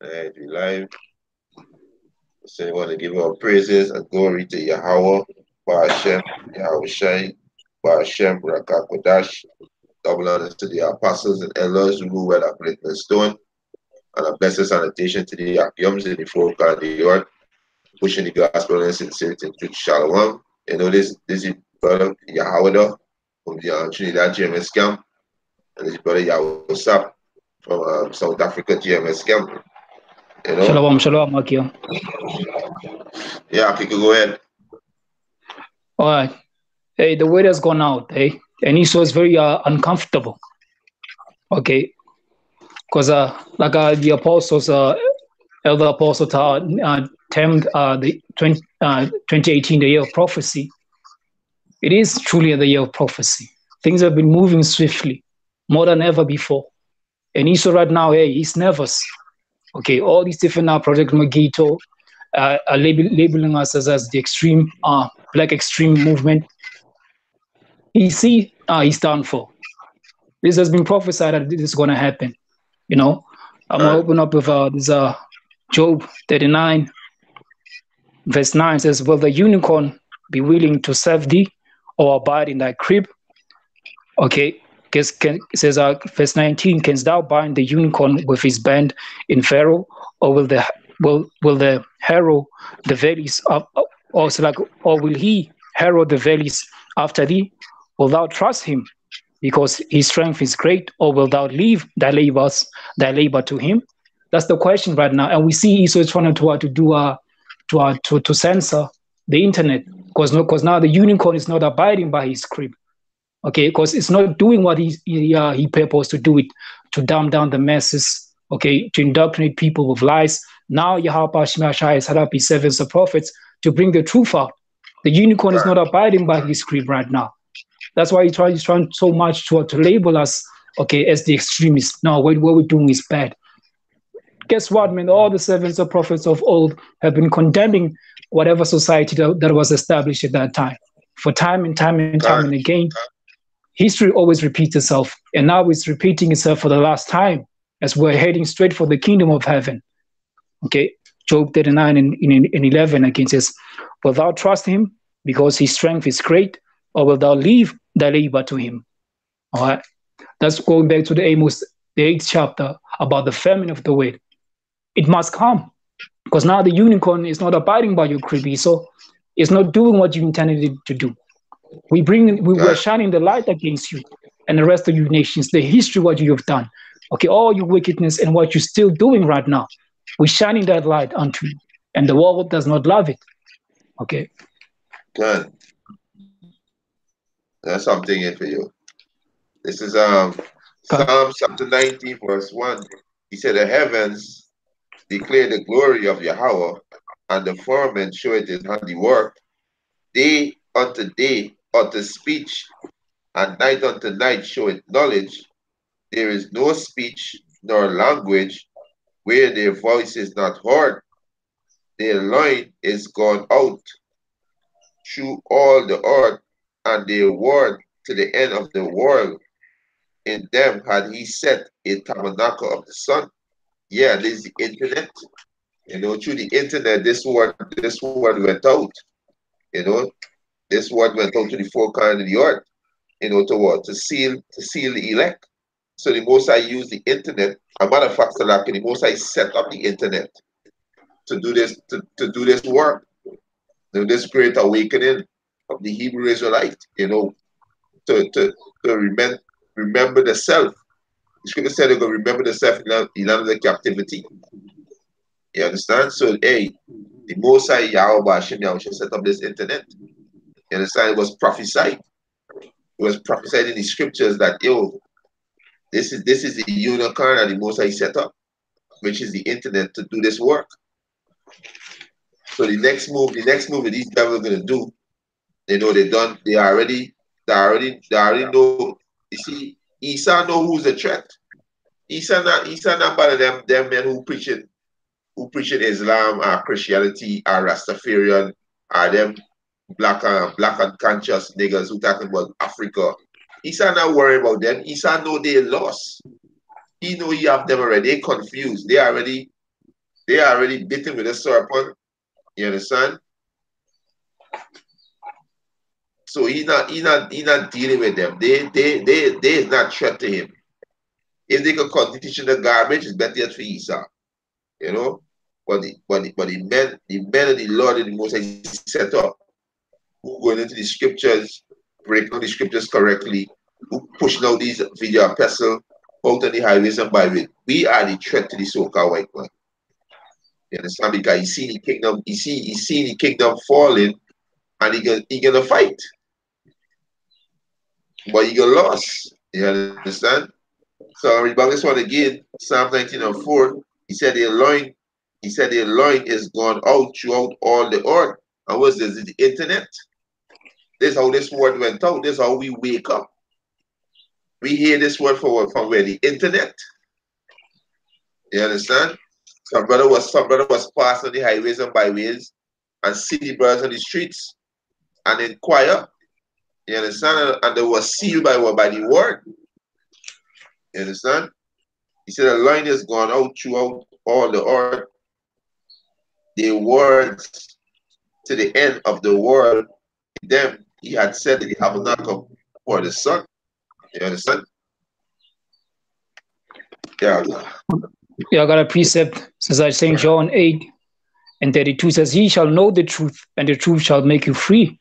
Alright, we live. So we want to give our praises and glory to Yahweh, Ba'ashem, Yahweh Shai, Ba'ashem, Rakakwadash. Double honors to the apostles and elders who rule well uplifting the stone. And a blessed salutation to the Akyums in the four corners of the earth, pushing the gospel and sincerity and truth. Shalom. You know this is brother Yahweh from the Trinidad GMS camp, and this brother Yahweh Sap from South Africa GMS camp. You know? Shalom, shalom, Akio. Yeah, people go ahead. All right. Hey, the word has gone out, hey? And he was very uncomfortable. Okay. Because the apostles, elder apostle termed the 2018 the year of prophecy. It is truly the year of prophecy. Things have been moving swiftly, more than ever before. And Esau right now, hey, he's nervous. Okay, all these different Project Magito are labeling us as the extreme, black extreme movement. He see his downfall. This has been prophesied that this is going to happen. You know, I'm going to open up with this Job 39, verse 9 says, will the unicorn be willing to serve thee or abide in thy crib? Okay, it says verse 19, canst thou bind the unicorn with his band in Pharaoh, or will the harrow the valleys or will he harrow the valleys after thee? Will thou trust him because his strength is great, or will thou leave thy labor to him? That's the question right now. And we see Esau is trying to censor the internet because now the unicorn is not abiding by his crib. Okay, because it's not doing what he purposed to do it, to dumb down the masses, okay, to indoctrinate people with lies. Now Yahweh Shemashai has set up his servants, the prophets, to bring the truth out. The unicorn is not abiding by his crib right now. That's why he's trying so much to label us, okay, as the extremists. No, what we're doing is bad. Guess what, man? All the servants of prophets of old have been condemning whatever society that was established at that time. For time and time and time and again, history always repeats itself. And now it's repeating itself for the last time as we're heading straight for the kingdom of heaven. Okay, Job 39 and 11 again says, will thou trust him because his strength is great, or will thou leave thy labor to him? All right, that's going back to the Amos, the 8th chapter about the famine of the word. It must come because now the unicorn is not abiding by your crib, so it's not doing what you intended it to do. We're shining the light against you and the rest of you nations, the history what you have done. Okay, all your wickedness and what you're still doing right now. We're shining that light unto you, and the world does not love it. Okay. Good. That's something here for you. This is Psalm chapter 19, verse 1. He said, the heavens declare the glory of Yahweh, and the firmament showeth his handiwork. Day unto day utter speech, and night unto night showeth knowledge. There is no speech nor language where their voice is not heard. Their line is gone out through all the earth, and their word to the end of the world. In them had he set a tabernacle of the sun. Yeah, this is the internet. You know, through the internet, this word went out. You know, this word went out to the four corners of the earth. You know, to what? To seal the elect. So the Most High used the internet. A matter of fact, the Most High set up the internet to do this work. You know, this great awakening of the Hebrew Israelite. You know, to remember the self. The scripture said they're going to remember the self in the land of the captivity. You understand? So, hey, the Most High Yahweh Hashem Yahweh set up this internet. You understand? It was prophesied. It was prophesied in the scriptures that, yo, this is the unicorn that the Most High set up, which is the internet, to do this work. So the next move that these devils are gonna do, they know they already know. You see, Esau know who's the threat. Esau not part of them men who preaching Islam or Christianity or Rastafarian or them black unconscious niggas who talking about Africa. Esau not worried about them. Esau know they lost. He know he have them already. They confused. They already They are already bitten with a serpent. You understand? So he not dealing with them. They is not threat to him. If they could continue teaching the garbage, it's better for Esau. You know? But the men of the Lord and the Most High set up, who going into the scriptures, breaking down the scriptures correctly, who pushing out these video epistle out on the highways and byways. We are the threat to the so-called white man. You understand? Because he seen the kingdom falling, and he gonna fight. But he got lost. You understand? So I read back this one again, Psalm 19:4. He said the loin is gone out throughout all the earth. And what's this? The internet. This is how this word went out. This is how we wake up. We hear this word from where? The internet. You understand? Some brother was passing the highways and byways and see the brothers on the streets and inquire. You understand? And they were sealed by what? By the word. You understand? He said the line has gone out throughout all the earth. The words to the end of the world, them he had set the tabernacle for the sun. You understand? Yeah. Yeah, I got a precept says that St. John 8:32 says, "He shall know the truth, and the truth shall make you free."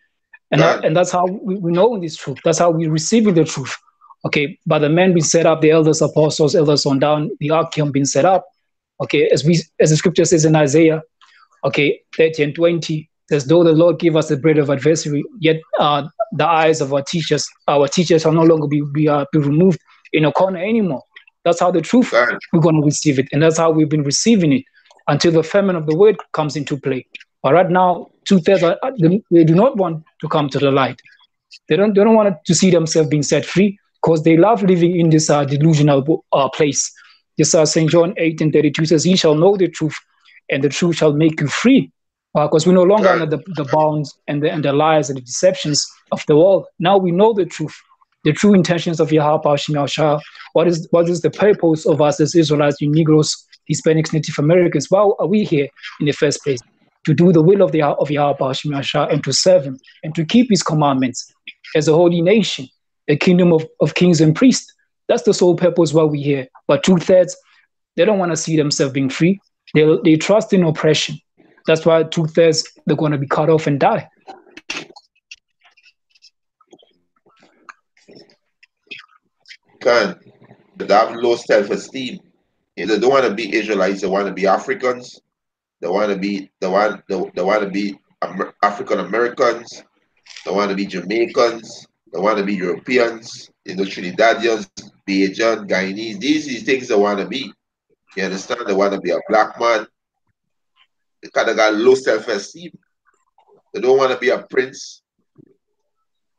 God, And that's how we know this truth. That's how we receiving the truth. Okay, by the men being set up, the elders, apostles, elders on down, the archeon being set up. Okay, as the scripture says in Isaiah, okay, 30 and 20 says, though the Lord give us the bread of adversary, yet the eyes of our teachers shall no longer be removed in a corner anymore. That's how the truth God, we're going to receive it, and that's how we've been receiving it until the famine of the word comes into play. But right now, two-thirds they do not want to come to the light. They don't want to see themselves being set free because they love living in this delusional place. This St. John 8:32 says, "Ye shall know the truth, and the truth shall make you free." Because we're no longer God, under the bounds and the lies and the deceptions of the world. Now we know the truth, the true intentions of Yahweh Shah. What is the purpose of us as Israelites, you Negroes, Hispanics, Native Americans? Why are we here in the first place? To do the will of Yahweh Shah and to serve him and to keep his commandments as a holy nation, a kingdom of kings and priests. That's the sole purpose why we're here. But two-thirds, they don't want to see themselves being free. They trust in oppression. That's why two-thirds, they're going to be cut off and die. God. They have low self-esteem. They don't want to be Israelites. They want to be Africans. They want to be African Americans. They want to be Jamaicans. They want to be Europeans. Trinidadians, Bajan, Guyanese. These are the things they want to be. You understand? They want to be a black man. They kind of got low self-esteem. They don't want to be a prince,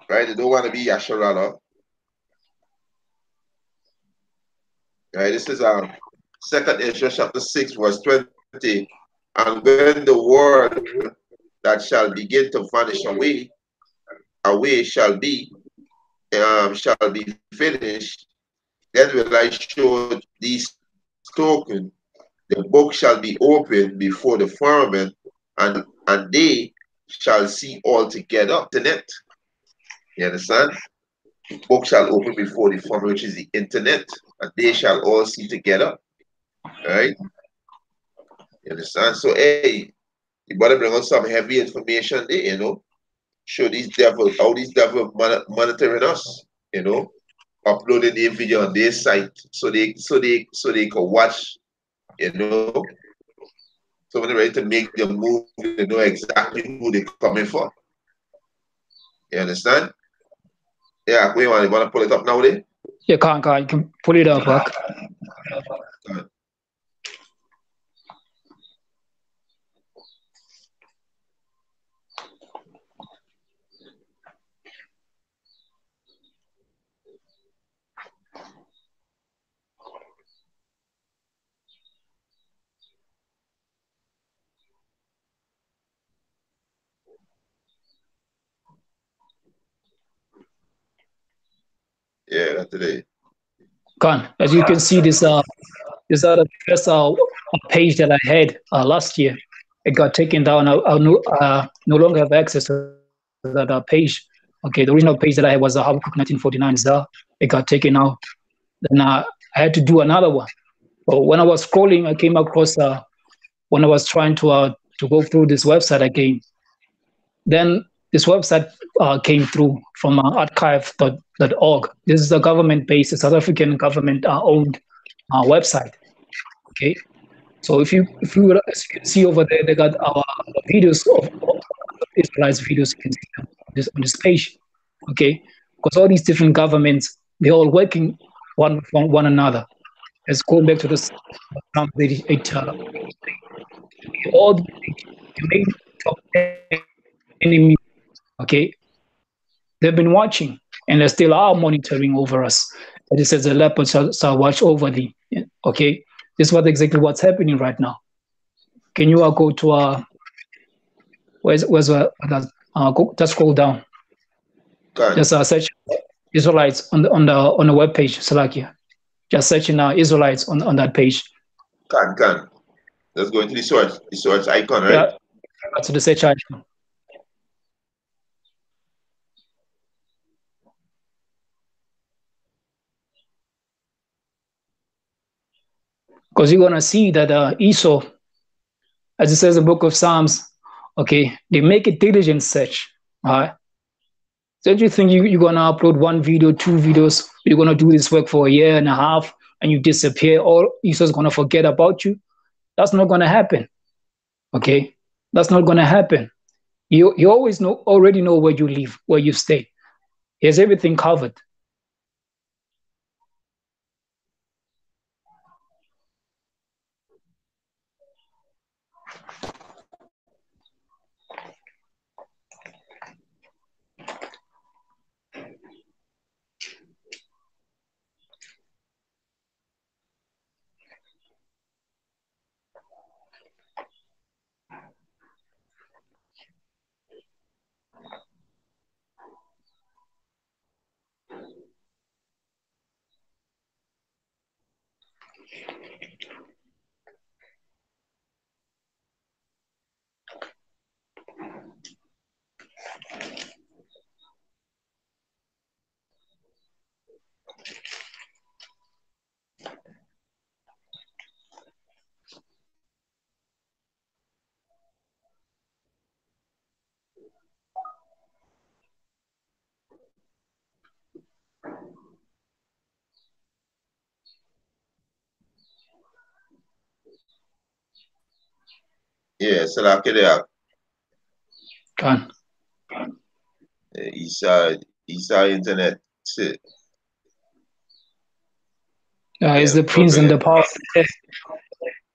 right? They don't want to be Yasharala, right? This is Second Ezra chapter 6, verse 20. And when the word that shall begin to vanish away shall be finished, then will I show these token. The book shall be opened before the firmament, and they shall see all together. Internet. You understand? The book shall open before the firmament, which is the internet, and they shall all see together. Right? You understand? So hey, you better bring out some heavy information there. Show these devils monitoring us, uploading the video on their site so they can watch, you know. So when they're ready to make the move, they know exactly who they're coming for. You understand? Yeah, we want to pull it up now, there? You can pull it up, Buck. Yeah, that's today. As you can see this These are the first page that I had last year. It got taken down. I no longer have access to that page. Okay, the original page that I had was Habakkuk 1949 is there. It got taken out. Then I had to do another one. But when I was scrolling, I came across when I was trying to go through this website again. Then this website came through from archive.org. This is a government-based, South African government-owned website. Okay, so as you can see over there, they got our videos of Israel's videos. You can see them on this page. Okay, because all these different governments, they're all working one another. Let's go back to this Psalm 88. All the main top enemies, okay, they've been watching and they still are monitoring over us. And it says the leopard shall watch over thee. Okay, this is exactly what's happening right now. Can you go to where's just scroll down. Can, Just search Israelites on the web page, Salakia. Just searching Israelites on that page. can. Let's go into the source icon, right? Yeah, to the search icon. Because you're gonna see that Esau, as it says in the book of Psalms, okay, they make a diligent search. All right. Don't you think you're gonna upload one video, two videos, you're gonna do this work for a year and a half and you disappear, or Esau's gonna forget about you? That's not gonna happen. Okay? That's not gonna happen. You already know where you live, where you stay. He has everything covered. Yeah, Salakia Can. Isa internet. Is Yeah, the prince and the power.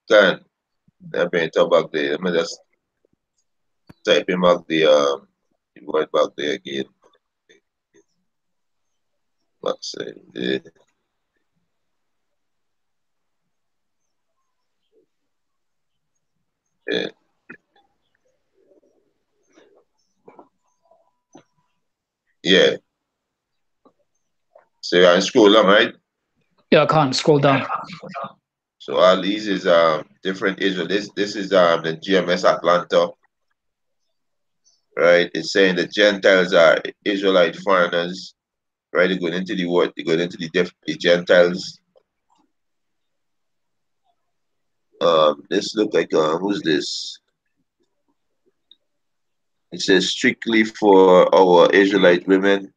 can. Let me talk back there. Let me just typing back the word back there again. Back say yeah. Yeah. So you're in scroll down, right? Yeah, I can't scroll down. So all these is different Israel. This is the GMS Atlanta, right? It's saying the Gentiles are Israelite foreigners, right? They're going into the what? They're going into the Gentiles. This look like who's this? It says strictly for our Israelite women.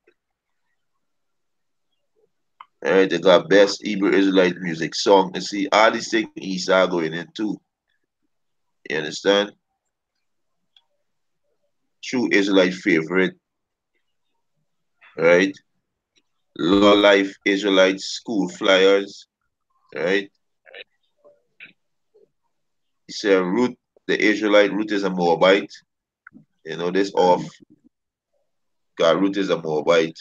All right, they got best Hebrew Israelite music song. You see, all these things Esau going into. You understand? True Israelite favorite, right? Low life Israelite school flyers, right? He said Ruth, the Israelite, Ruth is a Moabite. You know this off. God, Ruth is a Moabite.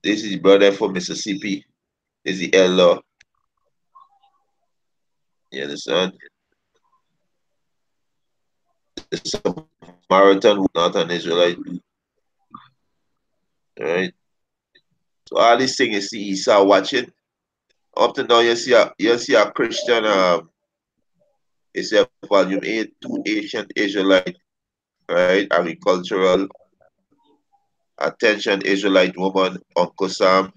This is brother from Mississippi. This is the elder. You understand? The Samaritan who not an Israelite. Right? So all these things you see Esau watching, Up to now, you see a Christian. It's a volume 8, two ancient Israelite, right? Agricultural, attention Israelite woman, Uncle Sam,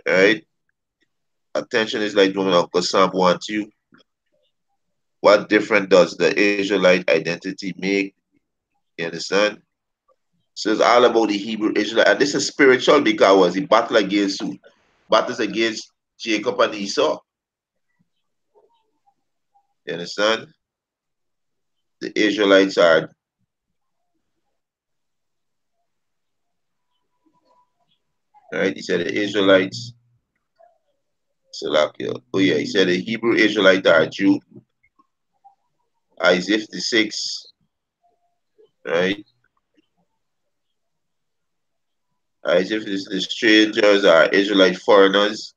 right? Attention Israelite woman, Uncle Sam wants you. What difference does the Israelite identity make? You understand? So it's all about the Hebrew Israelite. And this is spiritual because he battle against who? Battles against Jacob and Esau. You understand? The Israelites are, right? He said the Israelites, Salakia. Oh yeah, he said the Hebrew Israelites are Jew. Isaiah 56, right? Isaiah 56, the strangers are Israelite foreigners.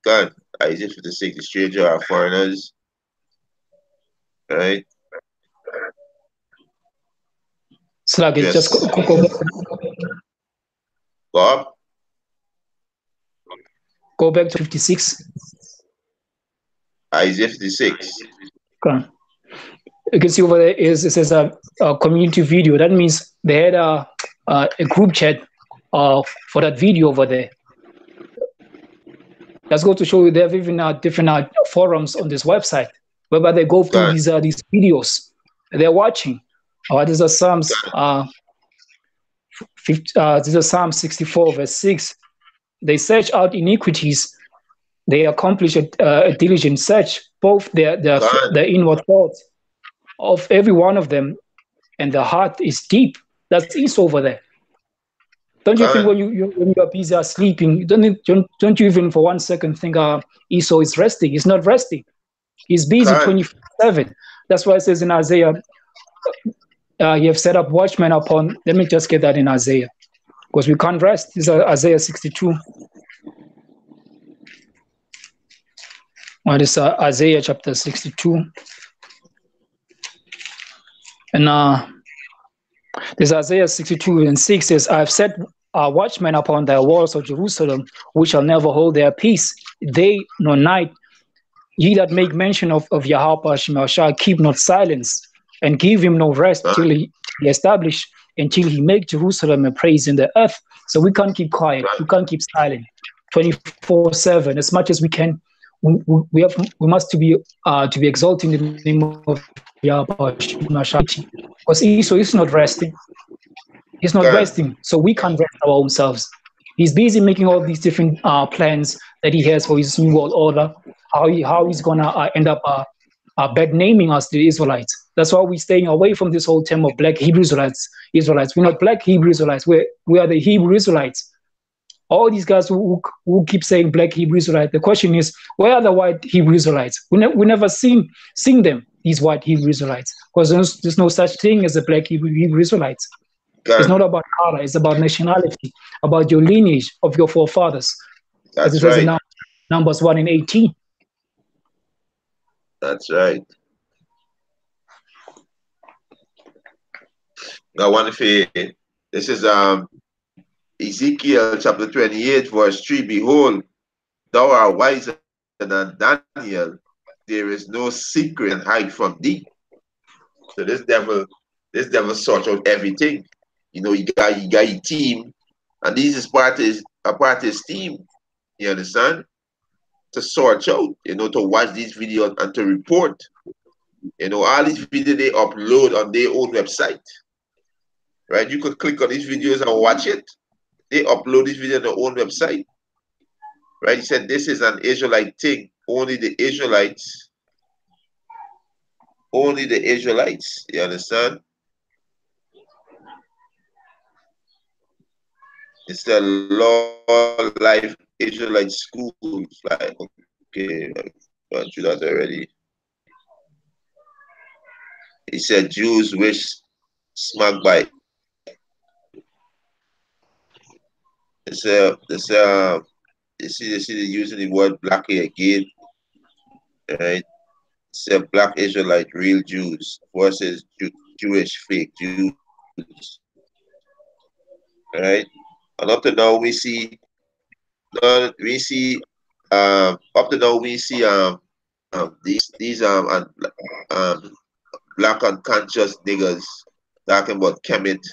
God, Isaiah 56, the strangers are foreigners, right? Sluggish, just Yes. go back, Bob, go back to 56. Isaiah 56. Okay. You can see over there is it says a community video. That means they had a group chat for that video over there. That's going to show you they have even different forums on this website whereby they go through God, these videos they're watching. This is Psalms God, this is Psalm 64 verse 6. They search out iniquities. They accomplish a diligent search, both God, their inward thoughts of every one of them, and the heart is deep. That's Esau over there. Don't you think God, when you are busy sleeping, don't you even for 1 second think Esau is resting? He's not resting. He's busy God, 24/7. That's why it says in Isaiah, you have set up watchmen upon. Let me just get that in Isaiah, because we can't rest. This is Isaiah 62. This Isaiah chapter 62. And this Isaiah 62 and 6 says, I have set watchmen upon the walls of Jerusalem, which shall never hold their peace, day nor night. Ye that make mention of Yahweh shall keep not silence, and give him no rest till he establish, until he make Jerusalem a praise in the earth. So we can't keep quiet. We can't keep silent 24/7. As much as we can, we must to be exalting the name of Yahweh, because Esau is not resting. He's not God. resting, so we can't rest our own selves. He's busy making all these different plans that he has for his new world order. How he's gonna end up bad naming us, the Israelites. That's why we're staying away from this whole term of black Hebrew Israelites. We're not black Hebrew Israelites. We are the Hebrew Israelites. All these guys who keep saying black Hebrew Israelites. The question is, where are the white Hebrew Israelites? We never seen them, these white Hebrew Israelites, because there's no such thing as a black Hebrew Israelites. It's God. not about color. It's about nationality, about your lineage of your forefathers, as it That's says in right. Numbers 1 and 18. That's right. Now, one if this is Ezekiel chapter 28, verse 3. Behold, thou art wiser than Daniel. There is no secret and hide from thee. So this devil sort out everything. You got your team, and this is part of his team. You understand? To sort out, to watch these videos and to report. All these videos they upload on their own website. Right? You could click on these videos and watch it. They upload this video on their own website. Right? He said this is an Israelite thing. Only the Israelites. You understand? It's the law life Israelite schools. Like, okay, gone through that already. He said Jews wish smack by. They see they using the word black here again. Right? Said black Israelite real Jews versus Jewish fake Jews. Right? And up to now we see up to now we see these um black unconscious niggas talking about Kemet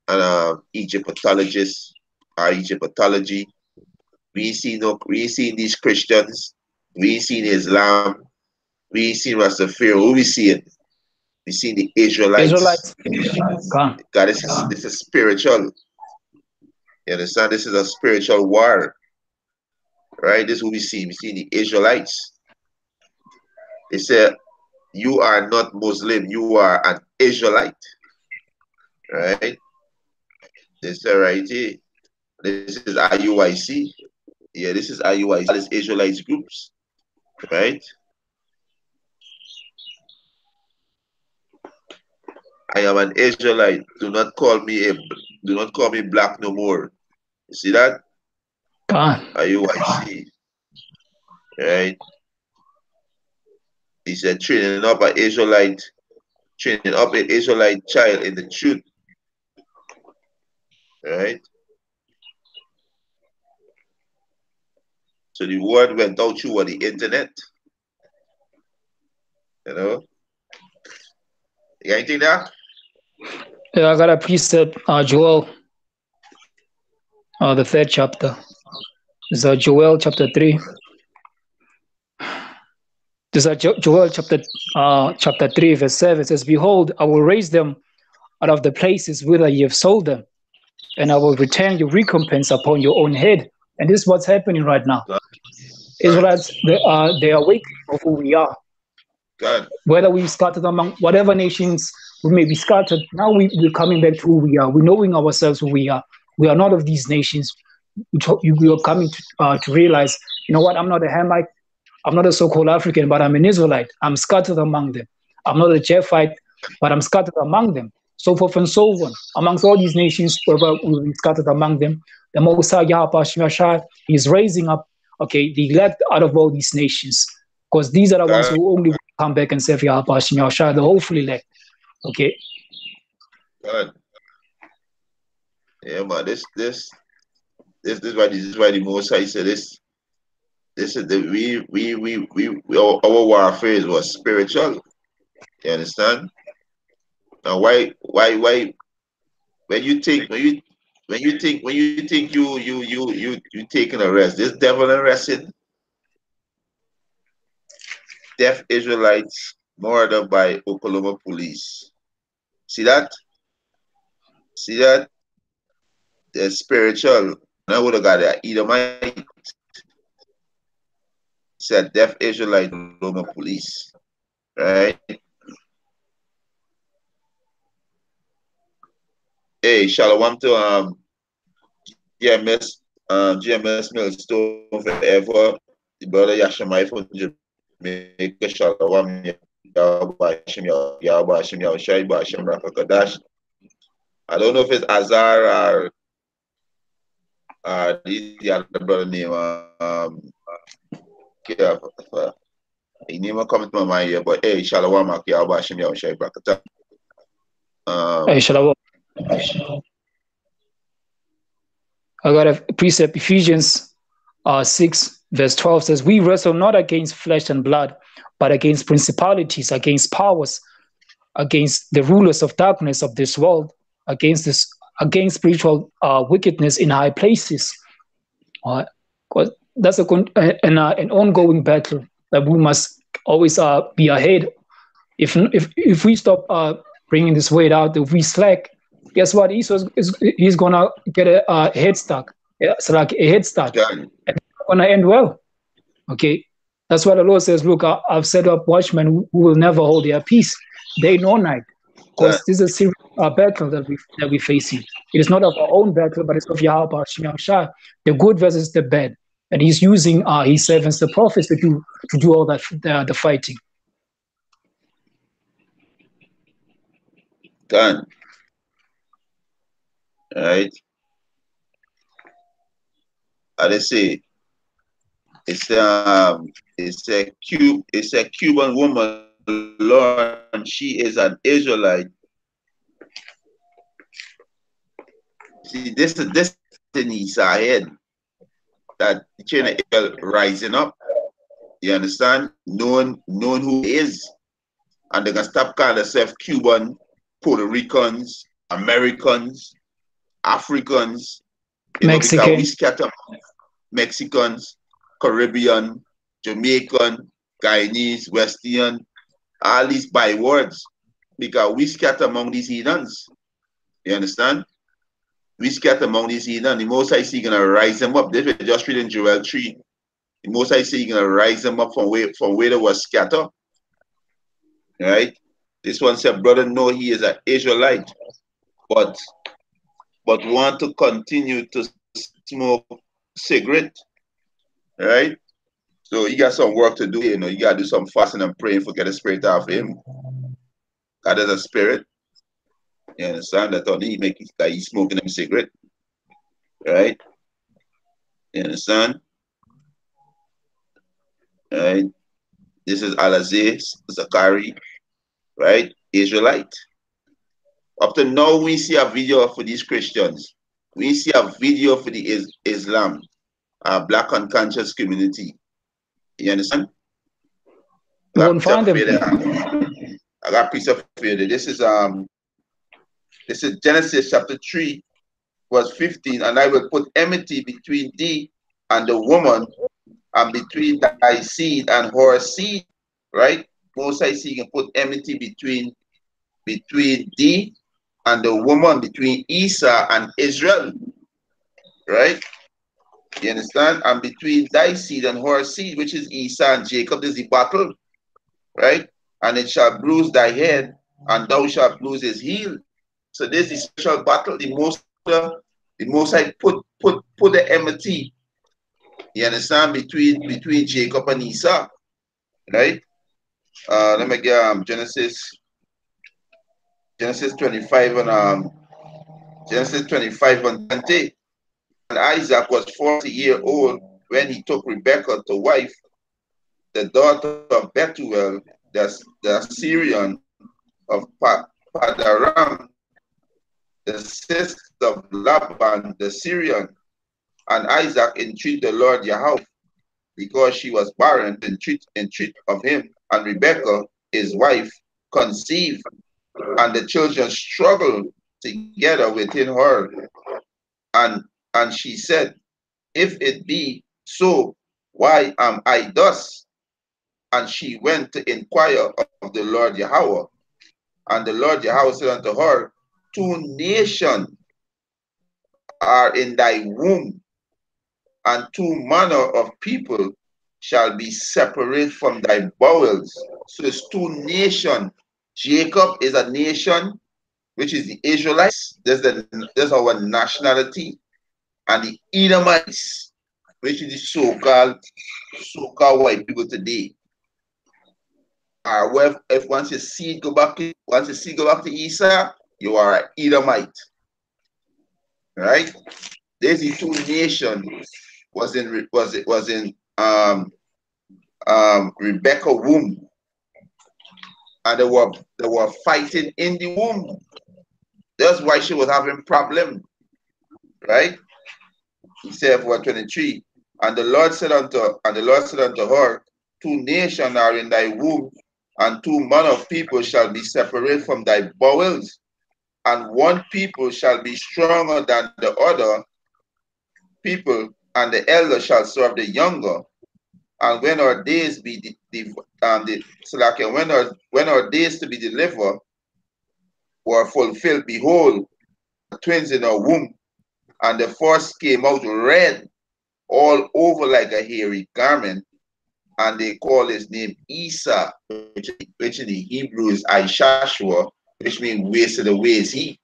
and Egyptologists or Egyptology. We seen these Christians, we seen Islam, we seen Rastafari. Who we seeing? We seen the Israelites. Israelites, gone. God, this is spiritual. You understand? This is a spiritual war, right? This is what we see. We see the Israelites. They said, "You are not Muslim. You are an Israelite." Right? They said right here. This is IUIC. Yeah, this is IUIC. This Israelites groups, right? I am an Israelite. Do not call me black no more. You see that? Gone. IUIC, right? He said training up an Israelite child in the truth, right? So the word went out through the internet, you know. You got anything there? Yeah, I got a precept, Joel, the third chapter. It's Joel chapter 3. This is Joel chapter 3, verse 7. It says, "Behold, I will raise them out of the places whither ye have sold them, and I will return your recompense upon your own head." And this is what's happening right now. God, Israelites, they are awakening of who we are. God, Whether we've scattered among whatever nations we may be scattered, now we're coming back to who we are. We're knowing ourselves who we are. We are not of these nations. We are coming to realize, you know what, I'm not a Hamite, I'm not a so-called African, but I'm an Israelite. I'm scattered among them. I'm not a Japhite, but I'm scattered among them. So forth and so on. Amongst all these nations, wherever we'll be scattered among them, the Most High Yahweh Shemashai is raising up, okay, the elect out of all these nations. Because these are the ones God, who only come back and serve Yahweh Shemashai, the hopeful elect. Okay. God. Yeah, man. This is why the Most High said this. This is the our warfare was spiritual. You understand? Now why when you think you taking a rest, this devil and resting, deaf Israelites murdered by Oklahoma police. See that? See that? They're spiritual. And I would have got that Edomite. Said deaf Israelite Oklahoma police. Right? Hey, shalom to GMS GMS Millstone forever. The brother Yashamai from Jamaica, shalom. Yahweh Hashem Yahushai B'Hashem Rakakadash. I don't know if it's Azar or the other brother name. Yeah, his name will come to my mind here, but hey, shalom, Yahweh Hashem Yahushai B'Rakakadash. Hey, Shalom. I got a precept, Ephesians 6, verse 12 says, "We wrestle not against flesh and blood, but against principalities, against powers, against the rulers of darkness of this world, against spiritual wickedness in high places." That's an ongoing battle that we must always be ahead. If we stop bringing this weight out, if we slack, guess what? He's gonna get a head start. Yeah, it's like a head start. And it's not gonna end well. Okay, that's why the Lord says, "Look, I've set up watchmen who will never hold their peace, day nor night." Because this is a serious battle that we're facing. It is not of our own battle, but it's of Yahweh Shemashah, the good versus the bad, and He's using His servants, the prophets, to do all that the fighting. Done. All right. How they say it's a Cuban woman, Lauren. She is an Israelite. See, this is destiny is ahead. that the children of Israel rising up. You understand? Knowing who he is. And they're gonna stop calling themselves Cuban, Puerto Ricans, Americans, Africans, because we Mexican. scatter Mexicans, Caribbean, Jamaican, Guyanese, West Indian, all these bywords, because we scatter among these heathens. You understand? We scatter among these heathens. The Most High see gonna rise them up. This is just reading Joel 3. The Most High say gonna rise them up from where they were scattered. Right? This one said, brother, no, he is an Israelite, but want to continue to smoke cigarette, right? So you got some work to do. You got to do some fasting and praying for get the spirit out of him. God is a spirit. You understand that? Only he make it like he's smoking them cigarette, right? You understand? Right? This is Alazay Zachary, right? Israelite. Up to now, we see a video for these Christians. We see a video for the Islam, black unconscious community. You understand? I You got won't picture find for them. you there. I got picture for you there. This is Genesis chapter 3, verse 15. And I will put enmity between thee and the woman, and between thy seed and her seed. Right? Most I see you can put enmity between thee and the woman, between Esau and Israel. Right? You understand? And between thy seed and her seed, which is Esau and Jacob, there's the battle. Right? And it shall bruise thy head, and thou shalt bruise his heel. So there's the special battle. The most I put the enmity. You understand, between Jacob and Esau, right? Let me get Genesis 25 and Genesis 25 and 20. And Isaac was 40 years old when he took Rebekah to wife, the daughter of Bethuel, the Syrian of Padaram, the sister of Laban the Syrian. And Isaac entreated the Lord Yahweh, because she was barren, entreat of him. And Rebekah, his wife, conceived, and the children struggled together within her. And she said, if it be so, why am I thus? And she went to inquire of the Lord Yahweh. And the Lord Yahweh said unto her, two nations are in thy womb, and two manner of people shall be separate from thy bowels. So it's two nations. Jacob is a nation, which is the Israelites. There's our nationality. And the Edomites, which is the so-called white people today. If once your seed go back to Esau, you are an Edomite. Right? There's the two nations was in Rebecca's womb, and they were fighting in the womb. That's why she was having problem, right? He said, verse 23, and the Lord said unto her, two nations are in thy womb, and two manner of people shall be separate from thy bowels, and one people shall be stronger than the other people, and the elder shall serve the younger. And when our days be when our days to be delivered were fulfilled, behold, twins in our womb, and the first came out red all over like a hairy garment, and they call his name Esau, which in the Hebrew is Ishashua, which means wasted away is he.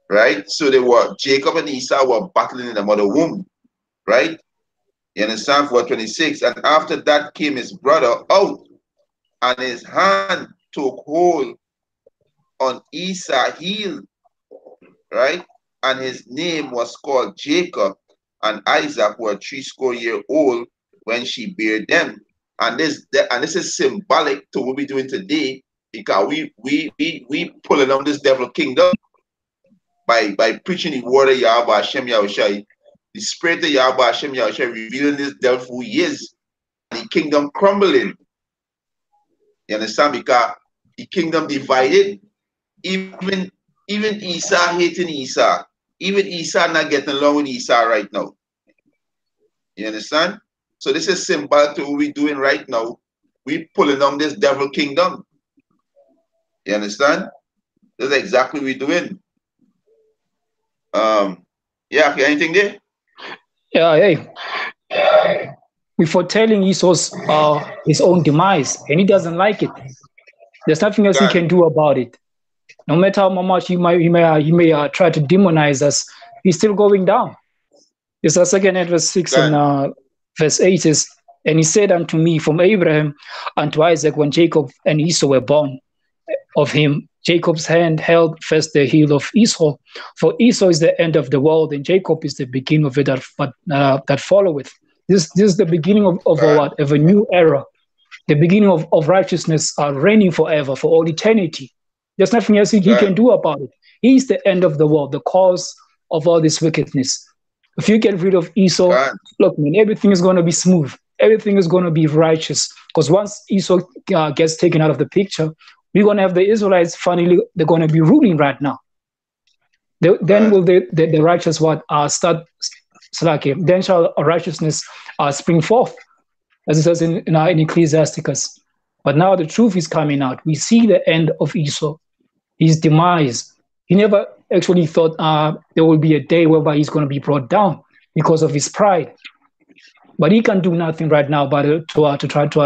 Right? So Jacob and Esau were battling in the mother womb, right? You understand? Verse 26, and after that came his brother out, and his hand took hold on Esau's heel, right? And his name was called Jacob, and Isaac were 80 years old when she bare them. And this is symbolic to what we're doing today, because we pulling on this devil kingdom by preaching the word of Yahweh Hashem Yahushai, the spirit of Yahweh Hashem Yahushua revealing this devil who he is, and the kingdom crumbling. You understand? Because the kingdom divided, even Esau hating Esau, even Esau not getting along with Esau right now. You understand? So this is symbolic to what we're doing right now. We're pulling on this devil kingdom. You understand? That's exactly what we're doing. Yeah, okay, anything there? Yeah, hey, we're foretelling Esau's his own demise, and he doesn't like it. There's nothing else he can do about it. No matter how much he may try to demonize us, he's still going down. It's the second and verse 6 and verse 8 is, and he said unto me, from Abraham unto Isaac, when Jacob and Esau were born of him, Jacob's hand held fast the heel of Esau, for Esau is the end of the world, and Jacob is the beginning of it that followeth. This is the beginning of a new era, the beginning of righteousness reigning forever, for all eternity. There's nothing else he can do about it. He's the end of the world, the cause of all this wickedness. If you get rid of Esau, look, man, everything is going to be smooth. Everything is going to be righteous. Because once Esau gets taken out of the picture, we're going to have the Israelites finally, they're going to be ruling right now. Then will the righteous start, then shall righteousness spring forth, as it says in Ecclesiasticus. But now the truth is coming out. We see the end of Esau, his demise. He never actually thought there will be a day whereby he's going to be brought down because of his pride. But he can do nothing right now but to try to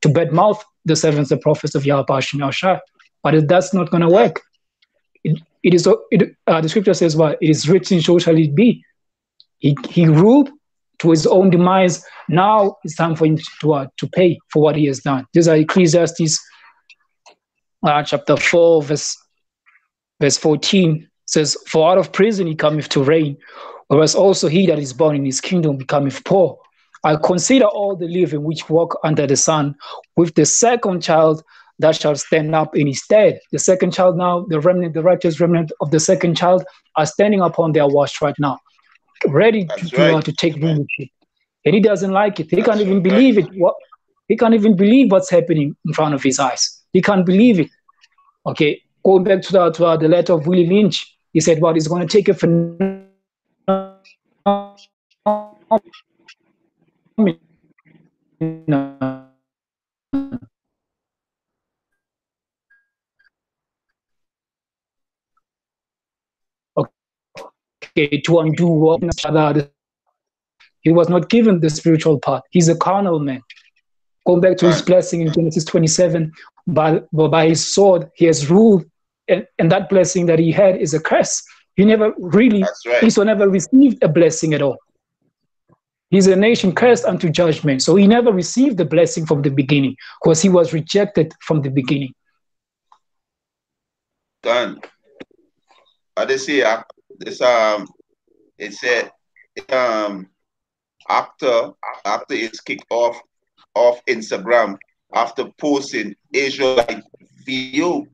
badmouth the servants, the prophets of Yahweh Hashem Yahushua. But that's not going to work. The scripture says, "Well, it is written, so shall it be." He ruled to his own demise. Now it's time for him to pay for what he has done. These are Ecclesiastes chapter 4, verse 14 says, "For out of prison he cometh to reign, whereas also he that is born in his kingdom becometh poor. I consider all the living which walk under the sun, with the second child that shall stand up in his stead." The second child now, the righteous remnant of the second child are standing upon their watch right now, ready to take rulership. And he doesn't like it. He can't even believe it. He can't even believe what's happening in front of his eyes. He can't believe it. Okay, going back to the letter of Willie Lynch, he said, "Well, it's going to take a phenomenon." Okay, to undo what he was not given the spiritual part. He's a carnal man. Going back to his blessing in Genesis 27, by his sword, he has ruled, and that blessing that he had is a curse. He never really, Esau never received a blessing at all. He's a nation cursed unto judgment. So he never received the blessing from the beginning because he was rejected from the beginning. Done. They say this it said after it's kicked off Instagram after posting Israelite video.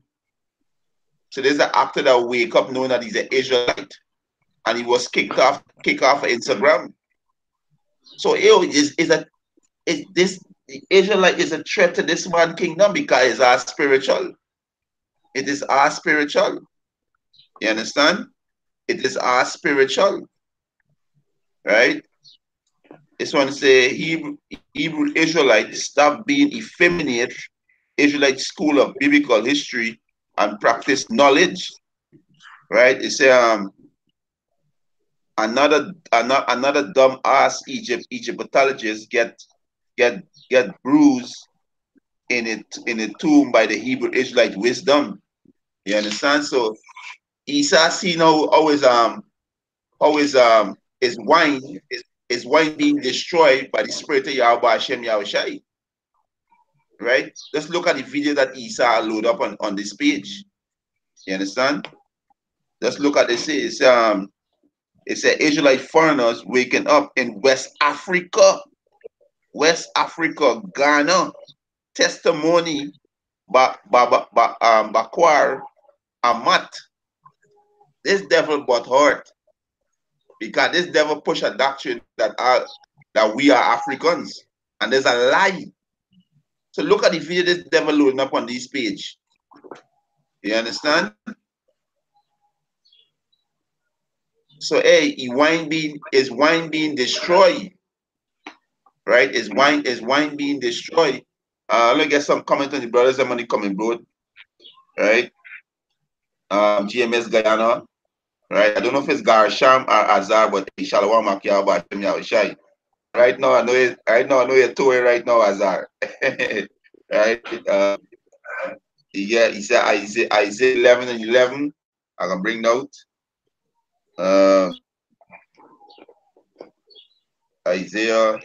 So there's an actor that wake up knowing that he's an Israelite, and he was kicked off Instagram. So this Israelite is a threat to this one kingdom because it's our spiritual. It is our spiritual. You understand? It is our spiritual. Right? This one say Hebrew Israelite stop being effeminate. Israelite school of biblical history and practice knowledge. Right? It say another dumb ass Egyptologist get bruised in a tomb by the Hebrew Israelite wisdom. You understand? So Esau see now always his wine being destroyed by the spirit of Yahweh Hashem Yahushai. Right? Let's look at the video that Esau load up on this page. You understand? Let's look at this. It's Israelite foreigners waking up in West Africa, Ghana. Testimony Bakwar Amat. This devil but hurt. because this devil push a doctrine that we are Africans, and there's a lie. So look at the video this devil loading up on this page. You understand? So hey, is wine being destroyed? Right? Is wine being destroyed? Let me get some comment on the brothers and money coming, bro. Right? GMS Guyana. Right? I don't know if it's Garsham or Azar, but Shalom Makiaba Shai. Right now, I know it. Right now, I know you're to it right now, Azar. Right? Yeah, he said Isaiah 11 and 11. I can bring note. Isaiah.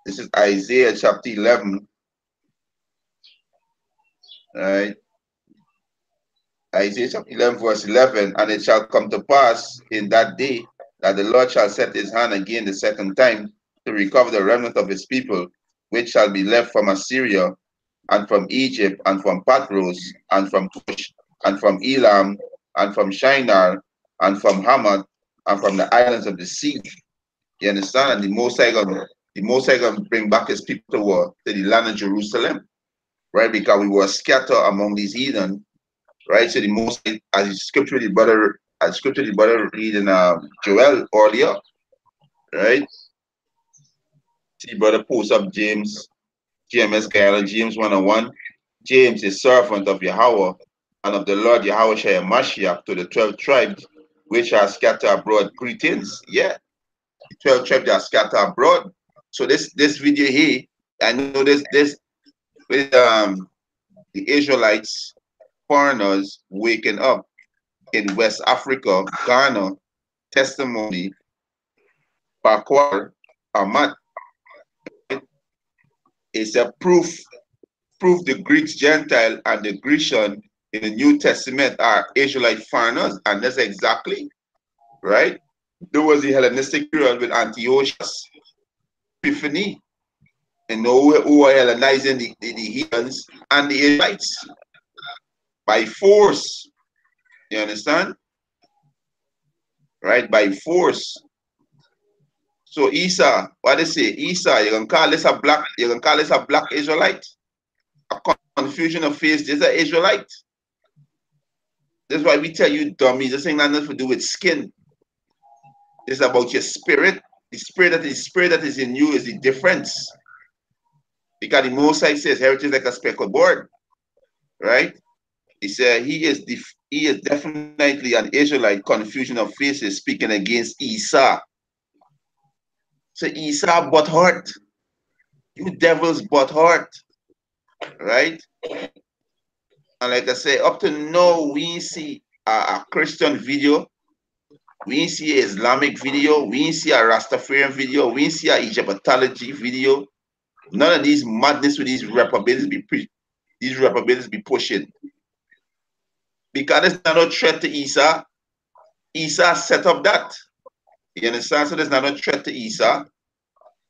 This is Isaiah chapter 11. Right? Isaiah chapter 11, verse 11. And it shall come to pass in that day that the Lord shall set his hand again the second time to recover the remnant of his people, which shall be left from Assyria, and from Egypt, and from Patros, and from Cush, and from Elam, and from Shinar, and from Hamath, and from the islands of the sea. You understand? And the Most High gonna bring back his people to the land of Jerusalem, right? Because we were scattered among these heathen, right? So the Most High, as the scripture the brother read in Joel earlier, right? See, brother post up James, GMS Guyana, James 101. James is servant of Yahweh and of the Lord Yahweh Shai Mashiach to the 12 tribes which are scattered abroad. Greetings. Yeah, the 12 tribes that are scattered abroad. So this video here, I know this with the Israelites, foreigners waking up in West Africa, Ghana, testimony, Bakwar, Ahmad. It's a proof the Greeks, Gentile, and the Grecian in the New Testament are Israelite foreigners, and that's exactly right. There was the Hellenistic period with Antiochus, Epiphany, and who are Hellenizing the heathens and the Israelites by force. You understand? Right? By force. So Esau, what they say? Esau, you're gonna call this a black Israelite? A confusion of faith, this is an Israelite. That's why we tell you, dummies, this ain't nothing to do with skin. It's about your spirit. The spirit that is in you is the difference. Because the Most High says heritage like a speckled board, right? He said he is definitely an Israelite. Confusion of faces speaking against Esau. So Esau but hurt. You devils but hurt, right? And like I say, up to now we ain't see a Christian video. We ain't see an Islamic video. We ain't see a Rastafarian video. We ain't see a Egyptology video. None of these madness with these reprobates be pushing. Because there's not a threat to Esau. Esau set up that. You understand? So there's not a threat to Esau.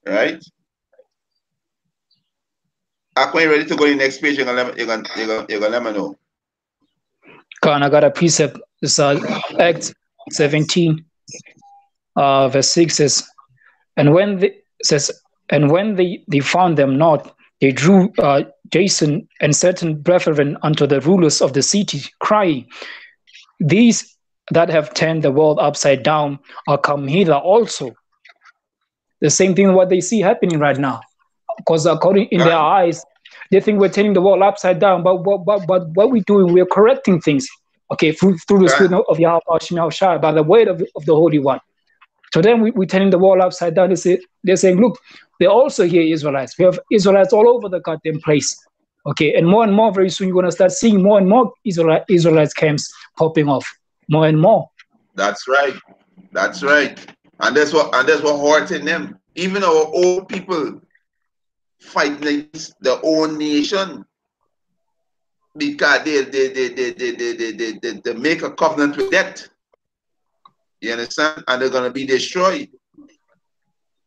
Right? When you're ready to go to the next page, you're gonna let me know. Khan, I got a precept. It's Acts 17, verse 6 says, and when they found them not, they drew Jason and certain brethren unto the rulers of the city, crying, these that have turned the world upside down are come hither also. The same thing what they see happening right now. Because according in their eyes, they think we're turning the world upside down. But what we're doing, we're correcting things. Okay, through the spirit of Yahweh Shai, by the word of the Holy One. So then we're turning the world upside down. They're saying, look, they're also here Israelites. We have Israelites all over the goddamn place. Okay, and more very soon you're gonna start seeing more and more Israelites camps popping off. More and more. That's right. That's right. And that's what hurting them. Even our own people fighting against their own nation because they make a covenant with death. You understand? And they're gonna be destroyed.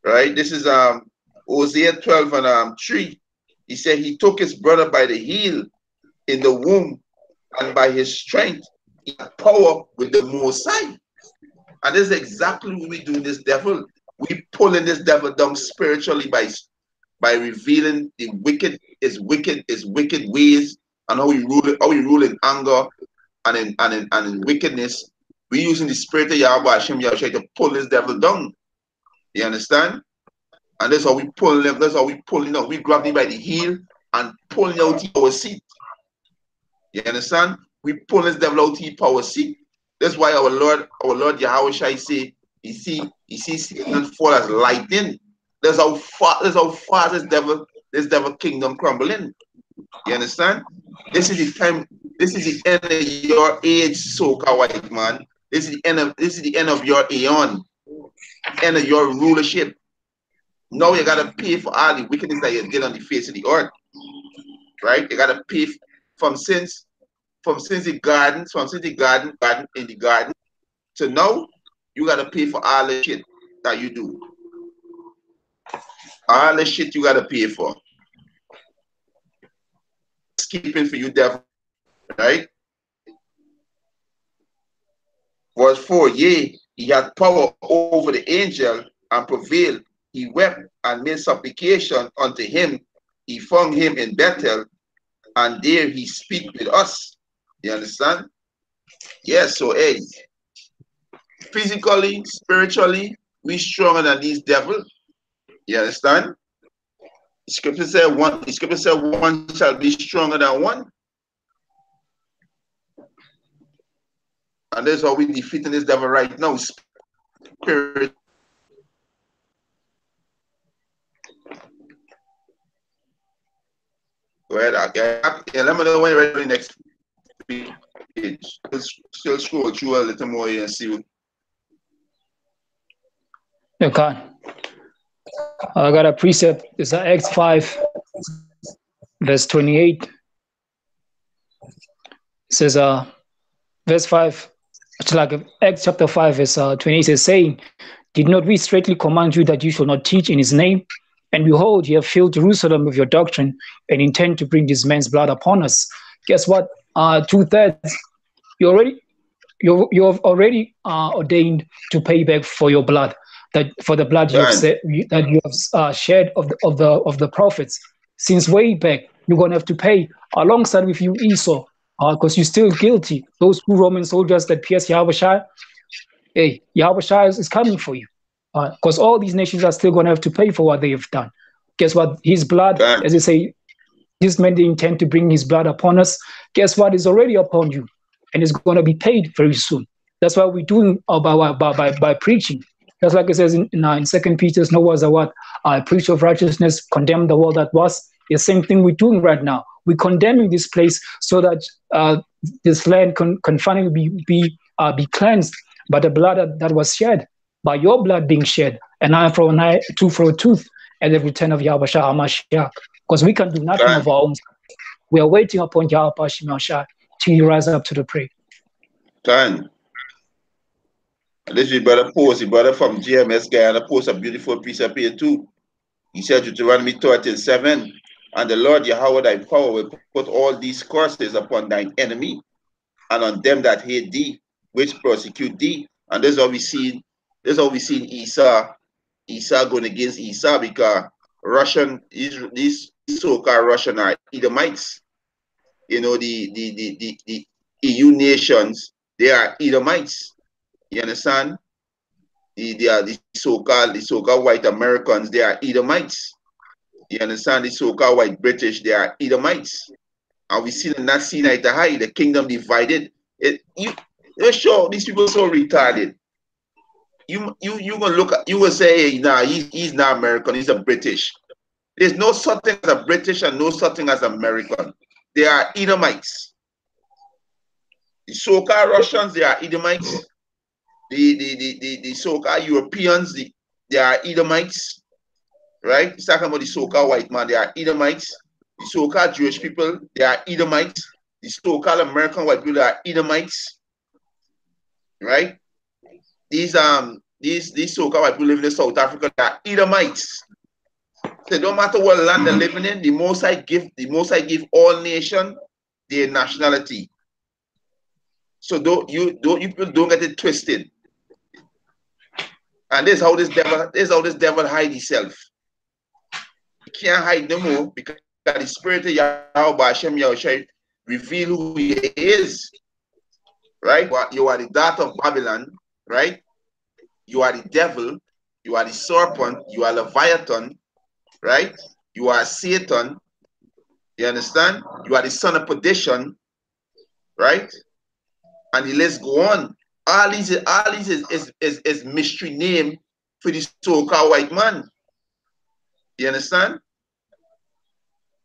Right? This is Hosea 12 and 3. He said he took his brother by the heel in the womb, and by his strength he had power with the Most High. And this is exactly what we do in this devil. We pulling this devil down spiritually by revealing his wicked ways, and how he rule in anger and in wickedness. We using the spirit of Yahweh Hashem Yahushua to pull this devil down. You understand? And that's how we pull him. That's how we pulling out. We grab him by the heel and pulling out our seat. You understand? We pull this devil out of our seat. That's why our Lord Yahushua say, he see Satan fall as lightning. That's how fast this devil kingdom crumbling. You understand? This is the time. This is the end of your age, soca white man. This is the end of your aeon, end of your rulership. Now you gotta pay for all the wickedness that you did on the face of the earth, right? You gotta pay since the garden to now. You gotta pay for all the shit that you do. All the shit you gotta pay for. Skipping for you, devil, right? Verse 4, yea, he had power over the angel and prevailed. He wept and made supplication unto him. He found him in Bethel, and there he speak with us. You understand? Yes, so hey, physically, spiritually, we stronger than these devils. You understand? The scripture said one shall be stronger than one. And that's how we defeating this devil right now. Spirit. Go ahead, okay. Yeah, let me know when you're ready next page. Still scroll through a little more here and see what. Okay. I got a precept. It's Acts 5, verse 28. It says, verse 5, it's like Acts chapter 5, verse 28 says, saying, did not we straightly command you that you shall not teach in his name? And behold, you have filled Jerusalem with your doctrine and intend to bring this man's blood upon us. Guess what? 2/3, you have already ordained to pay back for your blood, that for the blood you have shed of the prophets. Since way back, you're gonna have to pay alongside with you, Esau, because you're still guilty. Those 2 Roman soldiers that pierced Yahushua, hey, Yahushua is coming for you, because all these nations are still gonna have to pay for what they have done. Guess what? His blood, as they say, this man they intend to bring his blood upon us. Guess what? Is already upon you, and it's going to be paid very soon. That's why we're doing by preaching. Just like it says in 2 Peter, no was a what? Preach of righteousness, condemn the world that was. The same thing we're doing right now. We're condemning this place so that this land can finally be cleansed by the blood that was shed, by your blood being shed, an eye for an eye, tooth for a tooth, at the return of Yahweh HaMashiach. Because we can do nothing of our own. We are waiting upon Yahweh HaMashiach till he rise up to the prey. Time. This is brother post, the brother from GMS guy, and I post a beautiful piece of here too. He said, Deuteronomy 13:7, and the Lord Yahweh thy power will put all these curses upon thine enemy and on them that hate thee, which persecute thee. And this is how we see Esau going against Esau, because these so-called Russian are Edomites. You know, the EU nations, they are Edomites. You understand? They are the so-called white Americans, they are Edomites. You understand? The so-called white British, they are Edomites. And we see them not seen eye to eye, the kingdom divided. You're sure these people are so retarded. You gonna look at, you will say, hey, nah, he's not American, he's a British. There's no such thing as a British and no such thing as American. They are Edomites. The so-called Russians, they are Edomites. The so-called Europeans, they are Edomites. Right? He's talking about the so-called white man, they are Edomites. The so-called Jewish people, they are Edomites. The so-called American white people, they are Edomites. Right? These so-called white people living in South Africa, they are Edomites. So it don't matter what land they're living in, the most I give all nations their nationality. So don't you people don't get it twisted. And this how this devil hide himself. He can't hide no more because the spirit of Yahweh Hashem Yahushua reveal who he is. Right? You are the dart of Babylon, right? You are the devil, you are the serpent, you are Leviathan, right? You are Satan. You understand? You are the son of perdition, right? And the list go on. All these is mystery name for the so-called white man. You understand?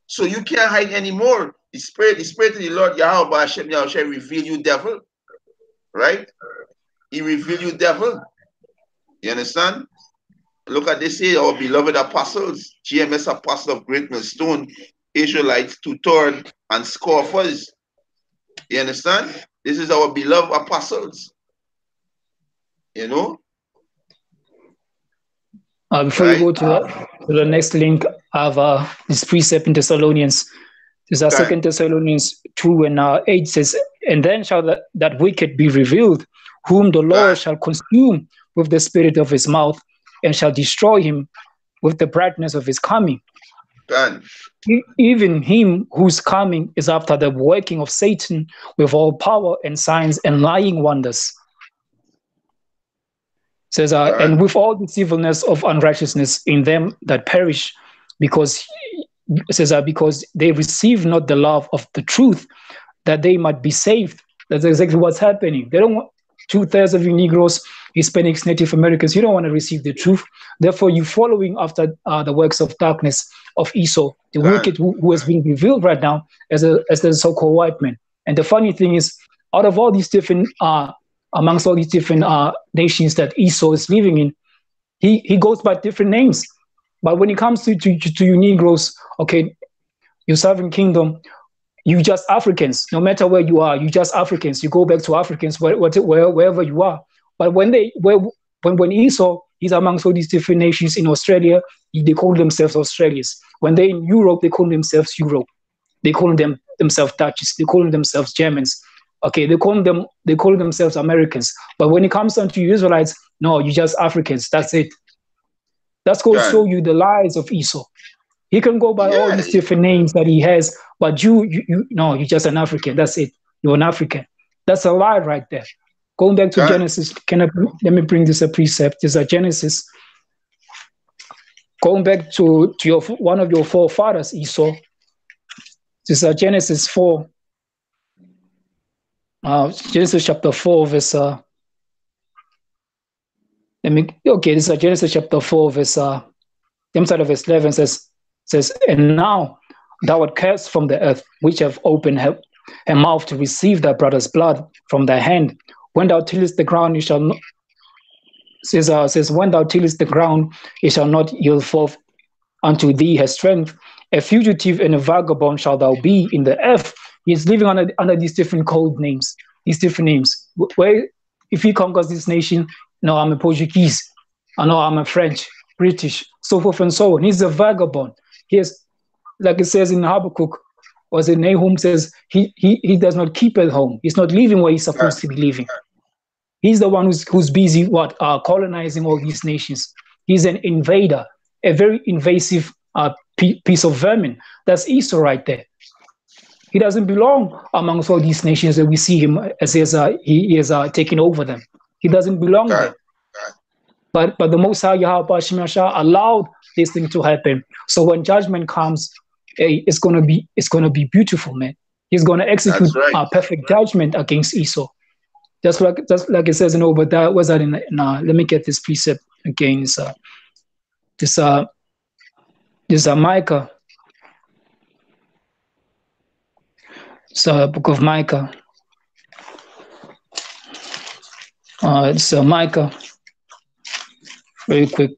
So you can't hide anymore. The spirit of the Lord Yahweh Hashem Yahushua reveal you devil, right? He reveal you devil. You understand? Look at this here, our beloved apostles, GMS apostle of great millstone, Israelites, two-third, and scoffers. You understand? This is our beloved apostles. You know? Before you go to the next link, I have this precept in Thessalonians. This is 2 Thessalonians 2 and 8 says, and then shall that wicked be revealed, whom the Lord shall consume with the spirit of his mouth, and shall destroy him with the brightness of his coming. Even him whose coming is after the working of Satan with all power and signs and lying wonders. It says, and with all deceitfulness of unrighteousness in them that perish, because it says, because they receive not the love of the truth, that they might be saved. That's exactly what's happening. They don't want 2/3 of you Negroes, Hispanics, Native Americans. You don't want to receive the truth. Therefore, you're following after the works of darkness of Esau, the wicked who has been revealed right now as the so-called white man. And the funny thing is, out of all these different, amongst all these different nations that Esau is living in, he goes by different names. But when it comes to you Negroes, okay, your sovereign kingdom, you just Africans. No matter where you are, you just Africans. You go back to Africans wherever you are. But when Esau, he's amongst all these different nations in Australia, they call themselves Australians. When they're in Europe, they call themselves Europe. They call themselves Dutchies. They call themselves Germans. Okay, they call themselves Americans. But when it comes down to you Israelites, no, you just Africans. That's it. That's going to show you the lies of Esau. He can go by all these different names that he has, but you're just an African. That's it. You're an African. That's a lie right there. Going back to Genesis, let me bring this a precept. There's a Genesis. Going back to one of your forefathers, Esau. This is Genesis 4. Genesis chapter 4, verse. This is Genesis chapter 4, verse. Verse 11 says, and now thou art cursed from the earth, which have opened her mouth to receive thy brother's blood from thy hand. When thou tillest the ground, it shall not. Says when thou tillest the ground, it shall not yield forth unto thee her strength. A fugitive and a vagabond shalt thou be in the earth. He's living under these different code names, these different names. Where if he conquers this nation, no, I'm a Portuguese. I know I'm a French, British, so forth and so on. He's a vagabond. He is, like it says in Habakkuk, or as Nahum says, he does not keep at home. He's not living where he's supposed to be living. He's the one who's busy colonizing all these nations. He's an invader, a very invasive piece of vermin. That's Esau right there. He doesn't belong amongst all these nations that we see him as he is taking over them. He doesn't belong there. But the Most High Yahweh Shemashah allowed this thing to happen. So when judgment comes, it's gonna be beautiful, man. He's gonna execute perfect judgment against Esau. Just like it says in Obadiah. Was that in let me get this precept again. This Micah. It's book of Micah. It's Micah. Very quick.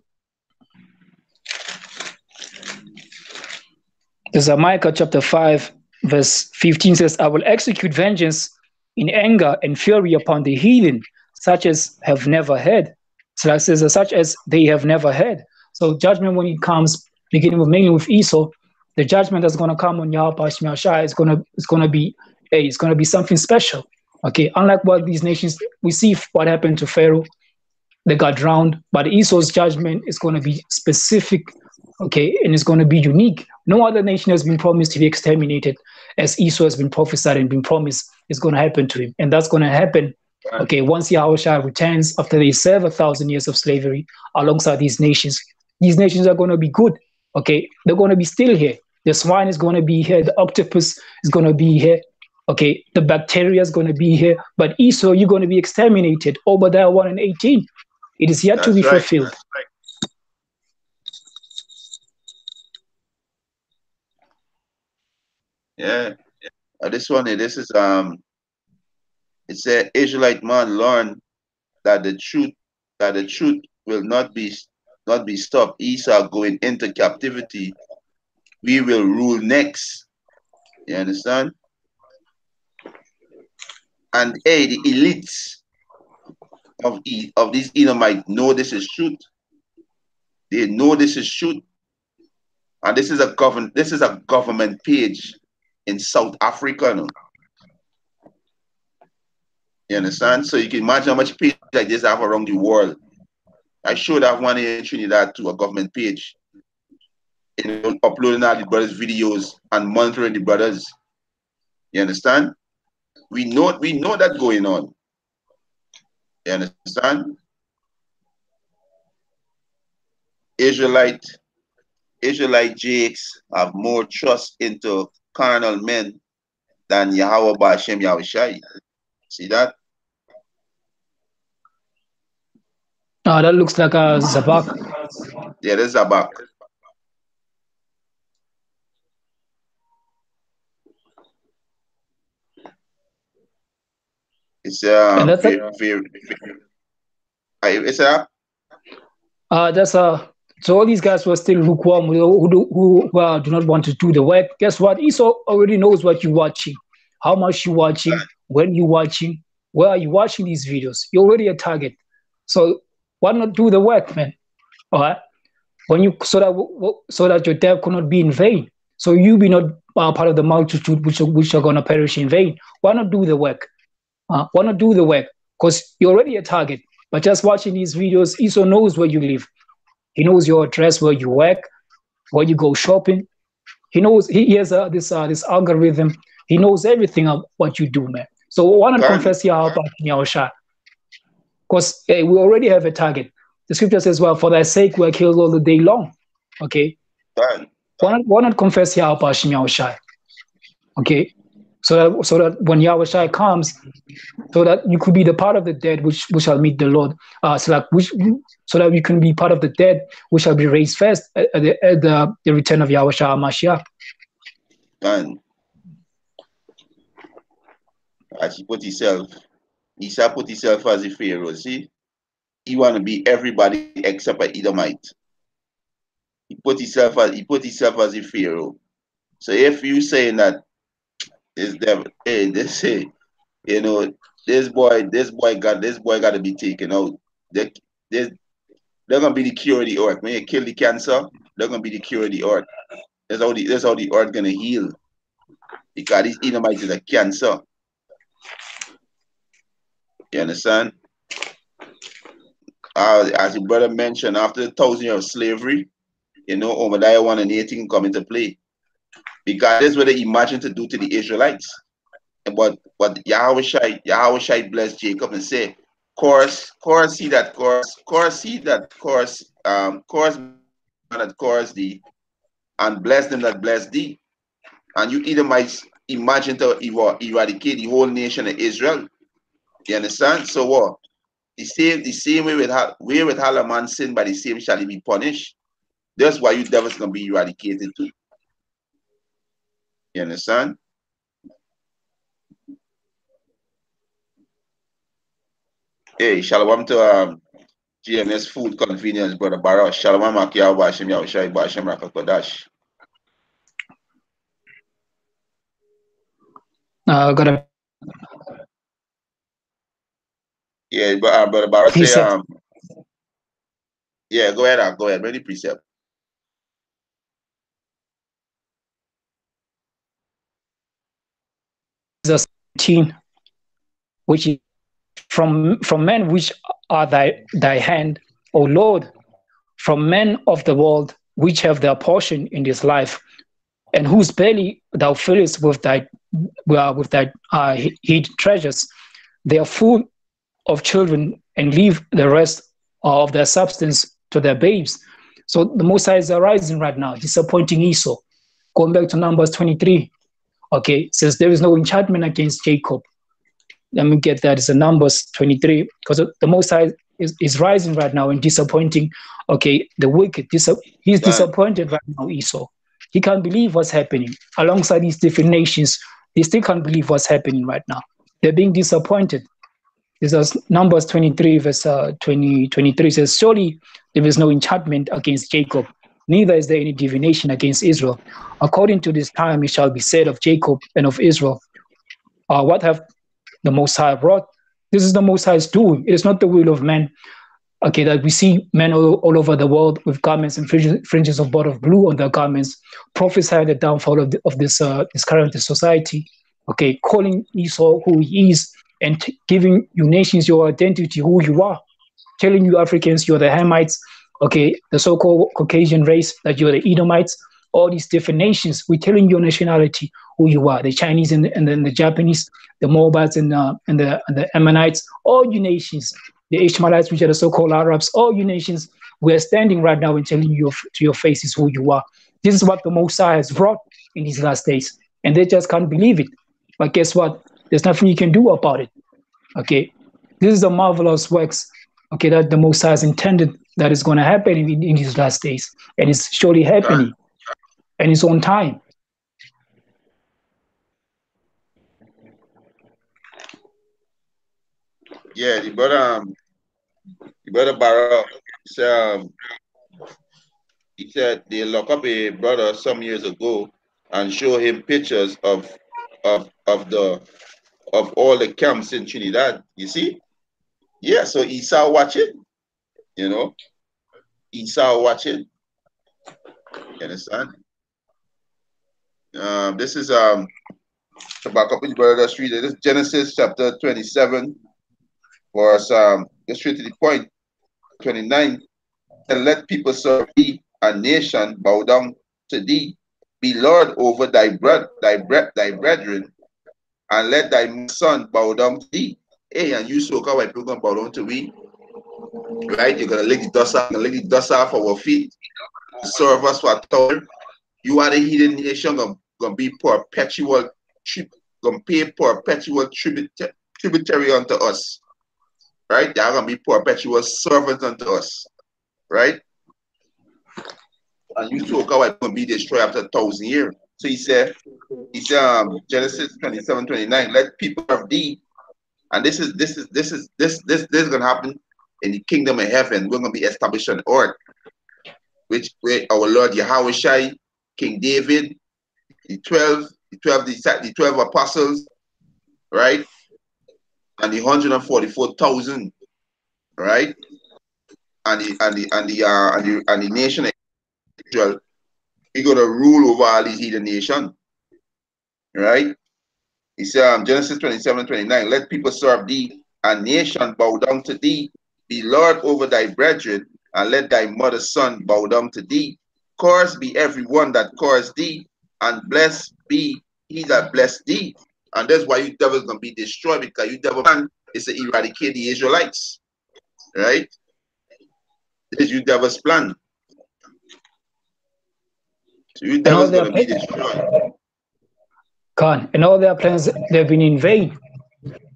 There's Micah chapter 5, verse 15 says, I will execute vengeance in anger and fury upon the heathen, such as have never heard. So that says, such as they have never heard. So judgment, when it comes, beginning with mainly with Esau, the judgment that's going to come on Yahweh Shemashah is going to be something special. Okay, unlike what these nations, we see what happened to Pharaoh. They got drowned, but Esau's judgment is going to be specific, okay, and it's going to be unique. No other nation has been promised to be exterminated as Esau has been prophesied and been promised is going to happen to him. And that's going to happen, Right. okay, once Yahushua returns after they serve 1,000 years of slavery alongside these nations. These nations are going to be good, okay? They're going to be still here. The swine is going to be here. The octopus is going to be here. Okay, the bacteria is going to be here. But Esau, you're going to be exterminated. Obadiah 1 and 18. It is yet to That's be right. fulfilled. Yeah. This one here, this is it said Israelite man learn that the truth will not be stopped. Esau going into captivity. We will rule next. You understand? And hey, the elites of these Edomites know this is truth. They know this is truth. And this is a government page in South Africa. No? You understand? So you can imagine how much page like this have around the world. I showed that one in Trinidad to a government page, uploading all the brothers' videos and monitoring the brothers. You understand? We know that going on. You understand? Israelite Israelite Jakes have more trust into carnal men than Yahweh Bashem Yahushai. See that? That looks like a Zabak. Yeah, there's a back. It's And that's a, it's a that's a, so all these guys who are still lukewarm, who do not want to do the work. Guess what? Esau already knows what you're watching, how much you're watching, when you're watching, where are you watching these videos. You're already a target. So why not do the work, man? All right. When you so that your death could not be in vain. So you be not part of the multitude which are going to perish in vain. Why not do the work? Why not do the work? Because you're already a target. But just watching these videos, Esau knows where you live. He knows your address, where you work, where you go shopping. He knows he has this algorithm. He knows everything of what you do, man. So why not gun, confess your shot? Because we already have a target. The scripture says, "Well, for thy sake we are killed all the day long." Okay, gun, why not confess Yahushua? Okay, so that when Yahushua comes, so that you could be the part of the dead which shall meet the Lord. So that you can be part of the dead which shall be raised first at the return of Yahushua Mashiach. gun. As he shall put himself as a Pharaoh. See, he want to be everybody except an Edomite. He put himself as a Pharaoh. So if you saying that is them, hey, they say, you know, this boy got to be taken out. They, they, they're gonna be the cure of the earth. When you kill the cancer, they're gonna be the cure of the earth. That's how the earth gonna heal. Because these Edomites is a cancer. You understand? As your brother mentioned, after the 1,000 years of slavery, Obadiah 1 and 18 come into play. Because that's what they imagined to do to the Israelites. But Yahweh blessed Jacob and said, Chorus see that chorus that chorus thee, and bless them that bless thee. And you Edomites imagine to eradicate the whole nation of Israel. You understand? So what? The same way with Halaman sin, by the same shall he be punished. That's why you devils gonna be eradicated too. You understand? Hey, shalom to GMS Food Convenience, brother Barash. Shalom Akia Bashim Yahushai Bashim Rakakodash. Got a Yeah, but brother Barash say precept. yeah, go ahead, ready precept. Jesus 18. which is from men which are thy hand, O Lord, from men of the world which have their portion in this life, and whose belly thou fillest with thy hid treasures. They are full of children and leave the rest of their substance to their babes. So the Most High is arising right now, disappointing Esau. Going back to Numbers 23, okay, says there is no enchantment against Jacob. Let me get that. It's a Numbers 23, because the Most High is rising right now and disappointing, okay, the wicked. He's God. disappointed right now, Esau. He can't believe what's happening. Alongside these different nations, they still can't believe what's happening right now. They're being disappointed. This is Numbers 23, verse 23 says, surely there is no enchantment against Jacob, neither is there any divination against Israel. According to this time it shall be said of Jacob and of Israel, what have the Most High brought? This is the Most High's doing. It is not the will of man. Okay, that we see men all over the world with garments and fringes of blood of blue on their garments, prophesy the downfall of this current society. Okay, calling Esau who he is, and giving you nations your identity, who you are, telling you Africans you're the Hamites, okay, the so-called Caucasian race, that you're the Edomites, all these different nations. We're telling your nationality, who you are, the Chinese and then the Japanese, the Moabites and the Ammonites, all you nations, the Ishmaelites, which are the so-called Arabs, all you nations, we're standing right now and telling you to your faces who you are. This is what the Most High has brought in these last days, and they just can't believe it. But guess what? There's nothing you can do about it. Okay, this is a marvelous works, okay, that the Most High has intended that is going to happen in these last days, and it's surely happening, and it's on time. Yeah, the brother Barak said, he said they lock up a brother some years ago and show him pictures of all the camps in Trinidad. You see? Yeah, so Esau watching, you know, Esau watching. You understand? This is about couple of brother street. This is Genesis chapter 27, verse just straight to the point, 29. And let people serve thee, and nation bow down to thee. Be Lord over thy brethren, and let thy son bow down to thee. Hey, and you so called people gonna bow down to we, right? You're gonna lick the dust off our feet, serve us for a time. You are the hidden nation gonna be perpetual gonna pay perpetual tributary unto us. Right? They are gonna be perpetual servants unto us. Right? And you talk about going to be destroyed after 1,000 years. So he said, Genesis 27:29, let people of thee, and this is going to happen in the kingdom of heaven. We're going to be established on earth, where our Lord Yahweh, King David, the 12 apostles, right, and the 144,000, right, and the nation of Israel. We're going to rule over all these heathen nations, right? He said, Genesis 27:29, let people serve thee, and nation bow down to thee. Be Lord over thy brethren, and let thy mother's son bow down to thee. Cursed be everyone that cursed thee, and blessed be he that blessed thee. And that's why you devils going to be destroyed, because you devil plan is to eradicate the Israelites, right? This is you devil's plan. So you devils going to be destroyed. God, and all their plans, they've been in vain.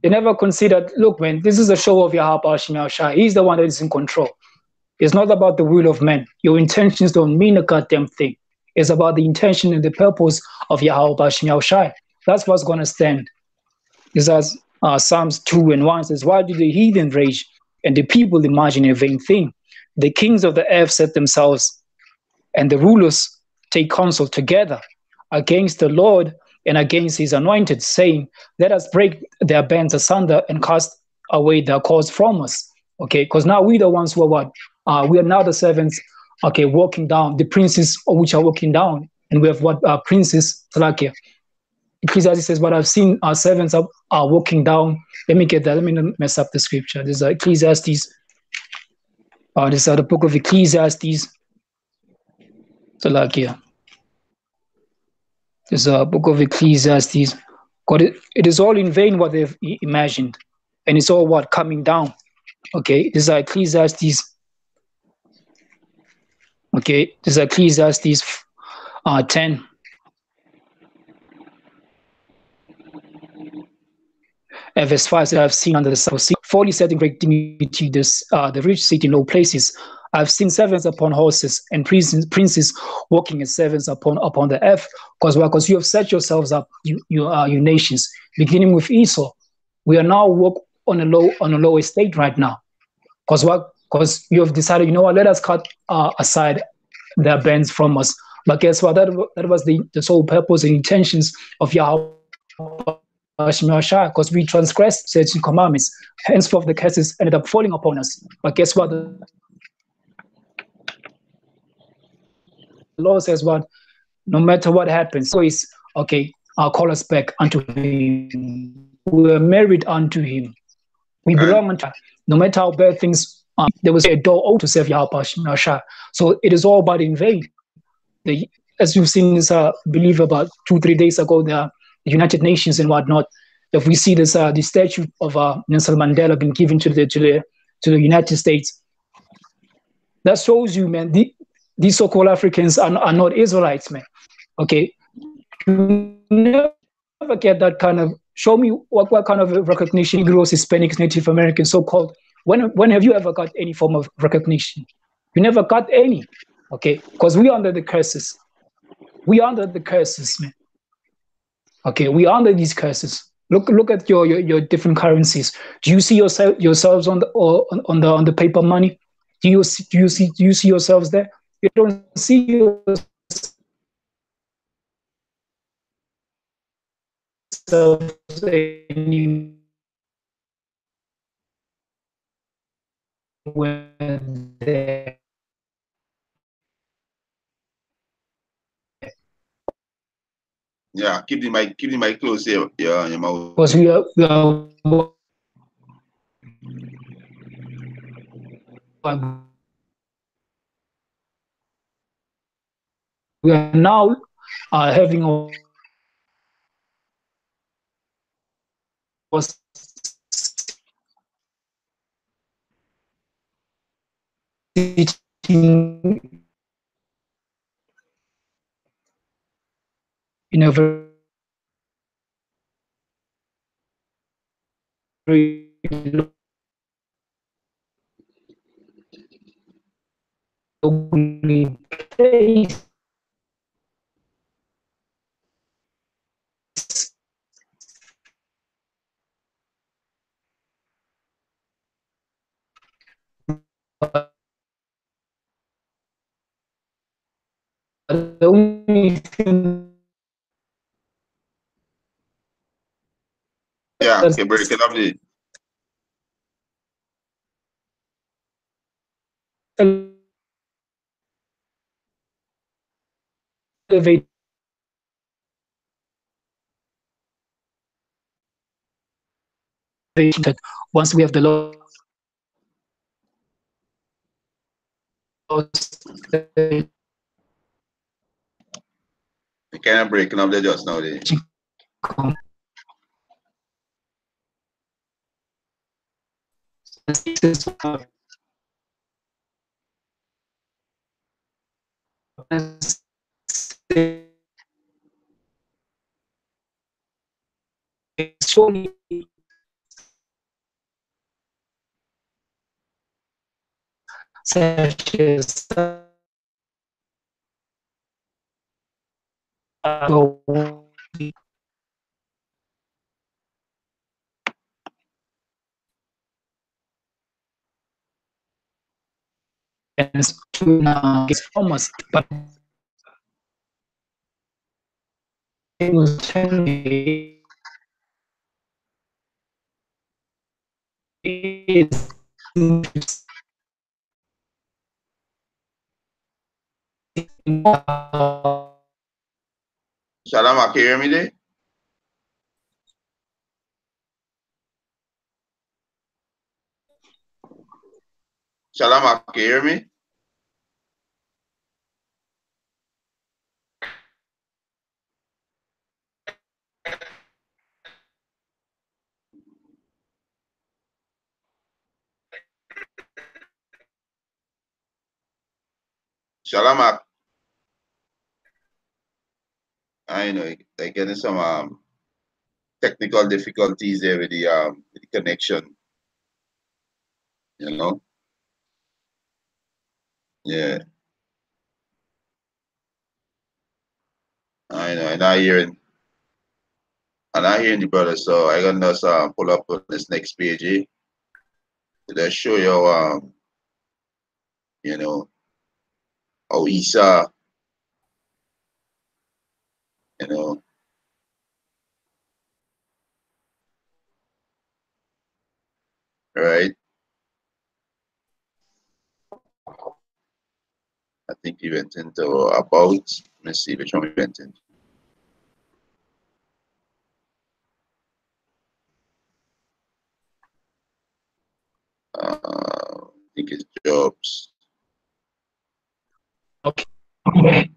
They never considered, look, man, this is a show of Yahweh Shemel Shai. He's the one that is in control. It's not about the will of man. Your intentions don't mean a goddamn thing. It's about the intention and the purpose of Yahweh Shemel Shai. That's what's going to stand. It's as Psalms 2:1 says, why do the heathen rage and the people imagine a vain thing? The kings of the earth set themselves, and the rulers take counsel together against the Lord and against his anointed, saying, let us break their bands asunder and cast away their cords from us. Okay, because now we're the ones who are what? We are now the servants, okay, walking down, the princes which are walking down, and we have what princes, Salakia. Ecclesiastes says, "But I've seen our servants are walking down." Let me get that. Let me not mess up the scripture. This is Ecclesiastes. This is the book of Ecclesiastes. So like here, this is a book of Ecclesiastes. God, it is all in vain what they've imagined, and it's all what coming down. Okay, this is Ecclesiastes. Okay, this is Ecclesiastes 10. Verse 5 says, "I've seen under the sun, folly set in great dignity, the rich sit in low places. I've seen servants upon horses and princes walking as servants upon the earth. Because you have set yourselves up, you nations, beginning with Esau. We are now walk on a low estate right now. Because you have decided, you know what? Let us cut aside their bands from us. But guess what? That was the sole purpose and intentions of Yahweh, because we transgressed certain commandments. Henceforth, the curses ended up falling upon us. But guess what? The Lord says, "What? No matter what happens, always okay. I'll call us back unto Him. We are married unto Him. We belong unto Him. No matter how bad things are, there was a door open to serve Yahweh. So it is all but in vain. As you've seen this, believe about 2-3 days ago, the United Nations and whatnot. If we see this, the statue of Nelson Mandela being given to the United States, that shows you, man, these so-called Africans are not Israelites, man. Okay, you never get that kind of. Show me what kind of recognition Negroes, Hispanics, Native Americans, so-called. When have you ever got any form of recognition? You never got any. Okay, because we are under the curses. We are under the curses, man. Okay, we are under these curses. Look at your different currencies. Do you see yourselves on the paper money? Do you see yourselves there? You don't see yourselves anywhere there. Yeah, keep the mic close here. Yeah, your mouth. Because we are now having sitting in a very lonely place. The only thing Yeah, okay, break it up there. elevated that once we have the laws You kind of breaking up there just now there. solely such as farmers, but it was Shalom, can you hear me there? Shalom, can you hear me? Shalom, I know they're getting some technical difficulties there with the connection, you know. Yeah, I know. And I hearing the brother, so I gonna just pull up on this next page, to just show you you know, how Esau, you know, right? I think he went into about. Let me see which one we went into. I think it's jobs. Okay.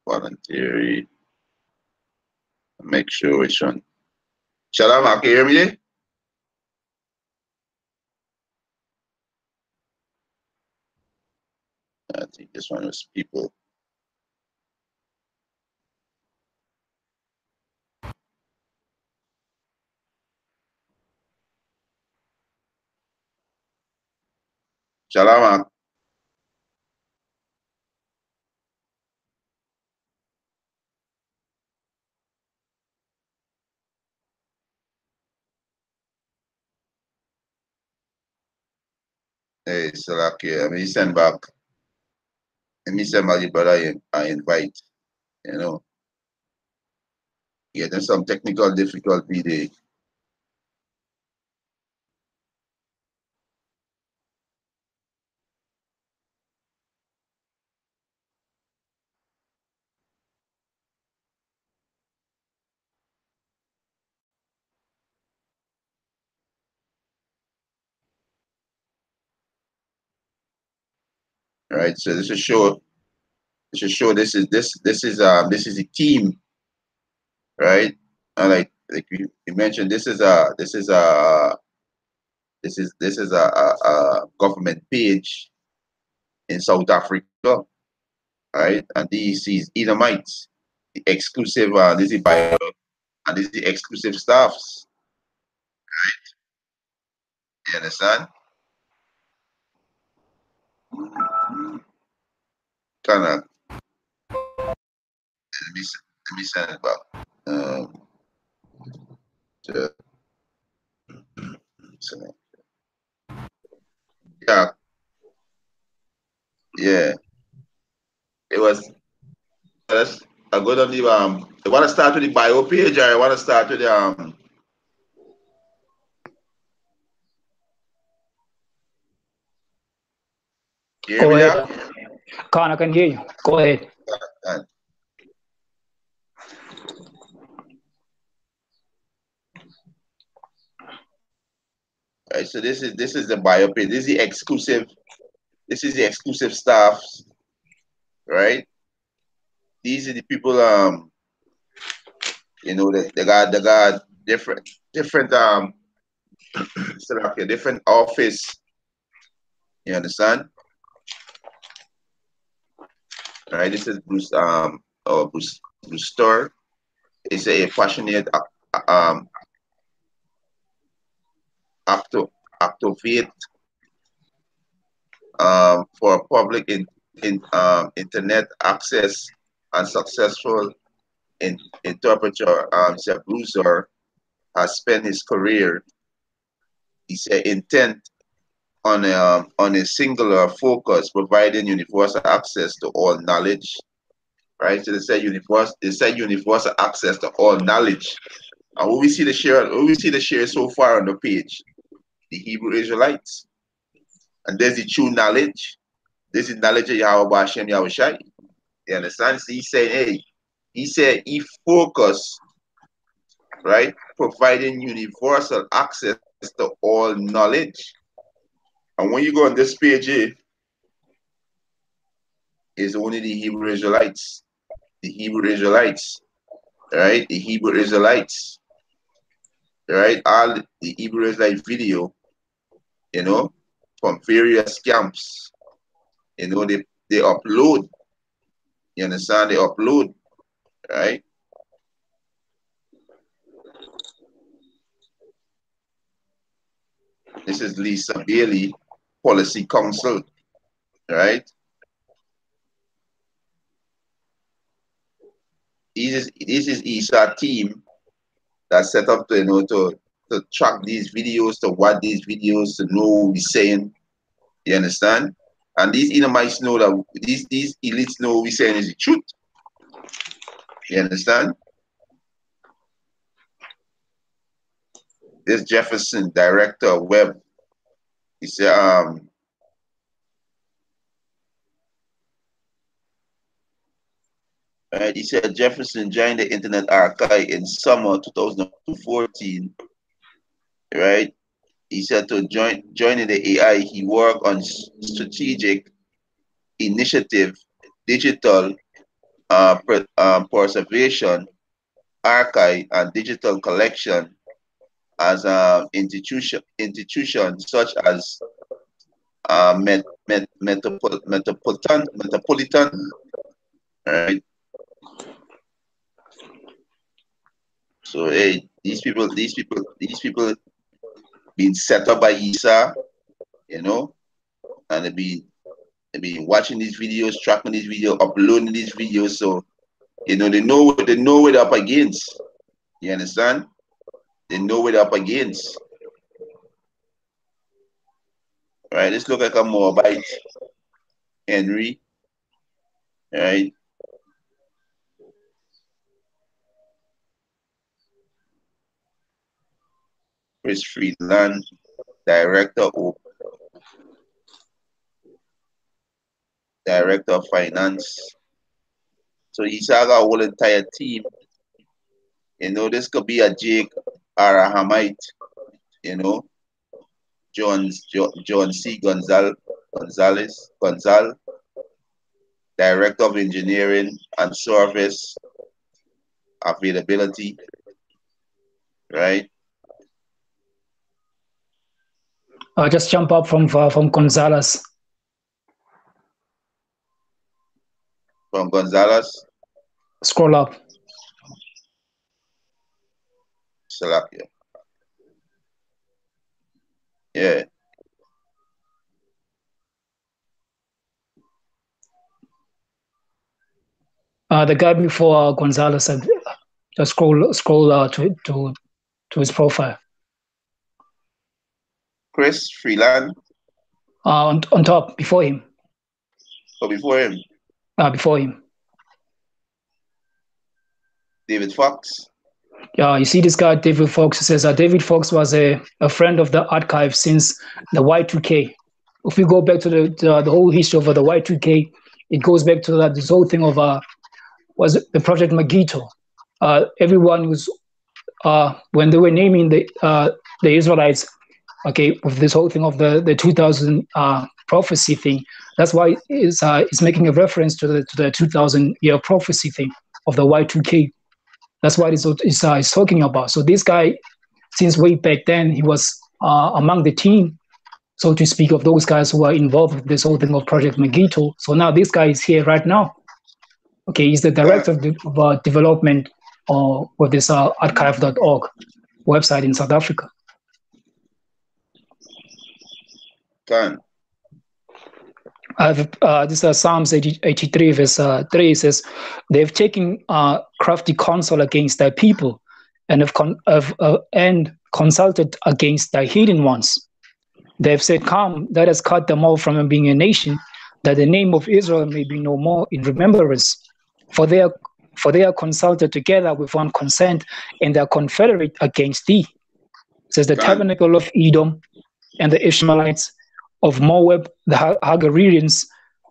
Voluntary. Make sure which one. Shalom, can you hear me there? I think this one was people. Shalom. Hey, Salaki. Let me send back. Let me send back the brother I invite. You know, getting some technical difficulty there. Right. So this is show. This is show. This is a team, right? And like you mentioned, this is a government page in South Africa, right? And this is Edomites, the exclusive. This is Bible, and this is the exclusive staffs. You understand? Kind of. Let me send it back. To, so, yeah, yeah. It was. Let's. I go to the I want to start with the bio page, or I want to start with the You hear Go me ahead. now? Khan, I can hear you. Go ahead. Uh, Right. So this is the bio page. This is the exclusive. This is the exclusive staffs, right? These are the people. They got different so like a different office. You understand? Right. This is Bruce Store. It's a passionate acto activate for public internet access and successful interpreter. Sir Bruiser has spent his career. He said intent on a singular focus, providing universal access to all knowledge. Right. So they say universal access to all knowledge. And what we see the share so far on the page, the Hebrew Israelites. And there's the true knowledge. This is knowledge of Yahweh Hashem Yahweh Shai. You understand? So he said he focused, right, providing universal access to all knowledge. And when you go on this page here, it's only the Hebrew Israelites. The Hebrew Israelites, right? The Hebrew Israelites, right? All the Hebrew Israelite video, from various camps, they upload. You understand? They upload, right? This is Lisa Bailey, Policy Council, right? This is Isa team that set up to track these videos, to watch these videos, to know what we're saying. You understand? And these Edomites know that these elites know what we're saying is the truth. You understand? This Jefferson, director of web, he said, right, he said Jefferson joined the Internet Archive in summer 2014, right? He said to joining the AI, he worked on strategic initiative, digital preservation, archive, and digital collection as institutions such as metropolitan, right? So hey, these people being set up by Isa, and they be watching these videos, tracking these videos, uploading these videos. So they know what they're up against. You understand? They know what they're up against. All right, let's look like a Moabite, Henry. All right. Chris Freeland, Director of Finance. So he's got a whole entire team. This could be a Jake or a Hamite, John C. Gonzalez, Director of Engineering and Service Availability, right? I'll just jump up from Gonzalez. From Gonzalez? Scroll up. Salapia. Yeah. The guy before Gonzalez, just scroll to his profile. Chris Freeland? On top, before him. Oh, before him? Before him. David Fox? Yeah, you see this guy, David Fox, who says David Fox was a friend of the archive since the Y2K. If we go back to the whole history of the Y2K, it goes back to this whole thing of was the Project Magito. Everyone was when they were naming the Israelites, okay, with this whole thing of the 2000 prophecy thing. That's why it's making a reference to the 2000 year prophecy thing of the Y2K. That's what it's talking about. So this guy, since way back then, he was among the team, so to speak, of those guys who are involved with this whole thing of Project Magito. So now this guy is here right now. Okay, he's the director of development with this archive.org website in South Africa. Done. This is Psalms 83, verse 3. It says, they've taken crafty counsel against thy people and have consulted against thy hidden ones. They've said, come, let us cut them off from being a nation, that the name of Israel may be no more in remembrance. For they are consulted together with one consent, and they are confederate against thee. It says, the tabernacle of Edom and the Ishmaelites, of Moab, the Hagarians,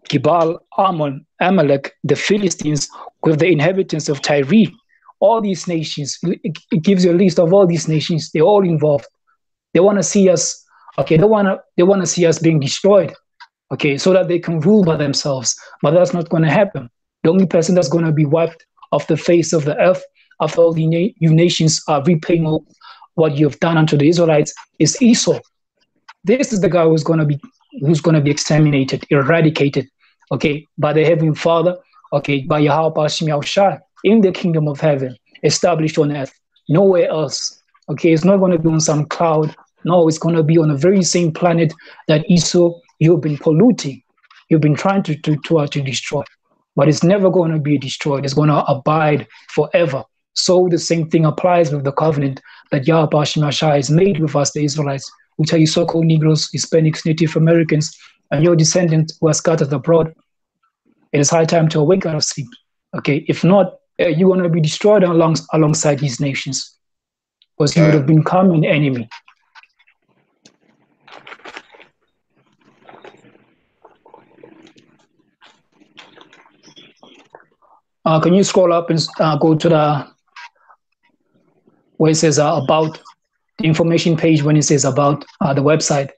Gibal, Ammon, Amalek, the Philistines, with the inhabitants of Tyre. All these nations, it gives you a list of all these nations. They're all involved. They want to see us Okay, they wanna see us being destroyed. Okay, so that they can rule by themselves. But that's not going to happen. The only person that's going to be wiped off the face of the earth after all you nations are repaying what you've done unto the Israelites is Esau. This is the guy who's going to be exterminated, eradicated, okay, by the Heavenly Father, okay, by Yahweh Bashim Yahushua in the kingdom of heaven, established on earth, nowhere else. Okay, it's not going to be on some cloud. No, it's going to be on the very same planet that Esau you've been polluting, you've been trying to destroy, but it's never going to be destroyed. It's going to abide forever. So the same thing applies with the covenant that Yahweh Bashim Yahushua has made with us, the Israelites, which are you so-called Negroes, Hispanics, Native Americans, and your descendants who are scattered abroad. It is high time to awake out of sleep. Okay, if not, you're going to be destroyed alongside these nations, because you would have become an enemy. Can you scroll up and go to the where it says about the information page when it says about the website?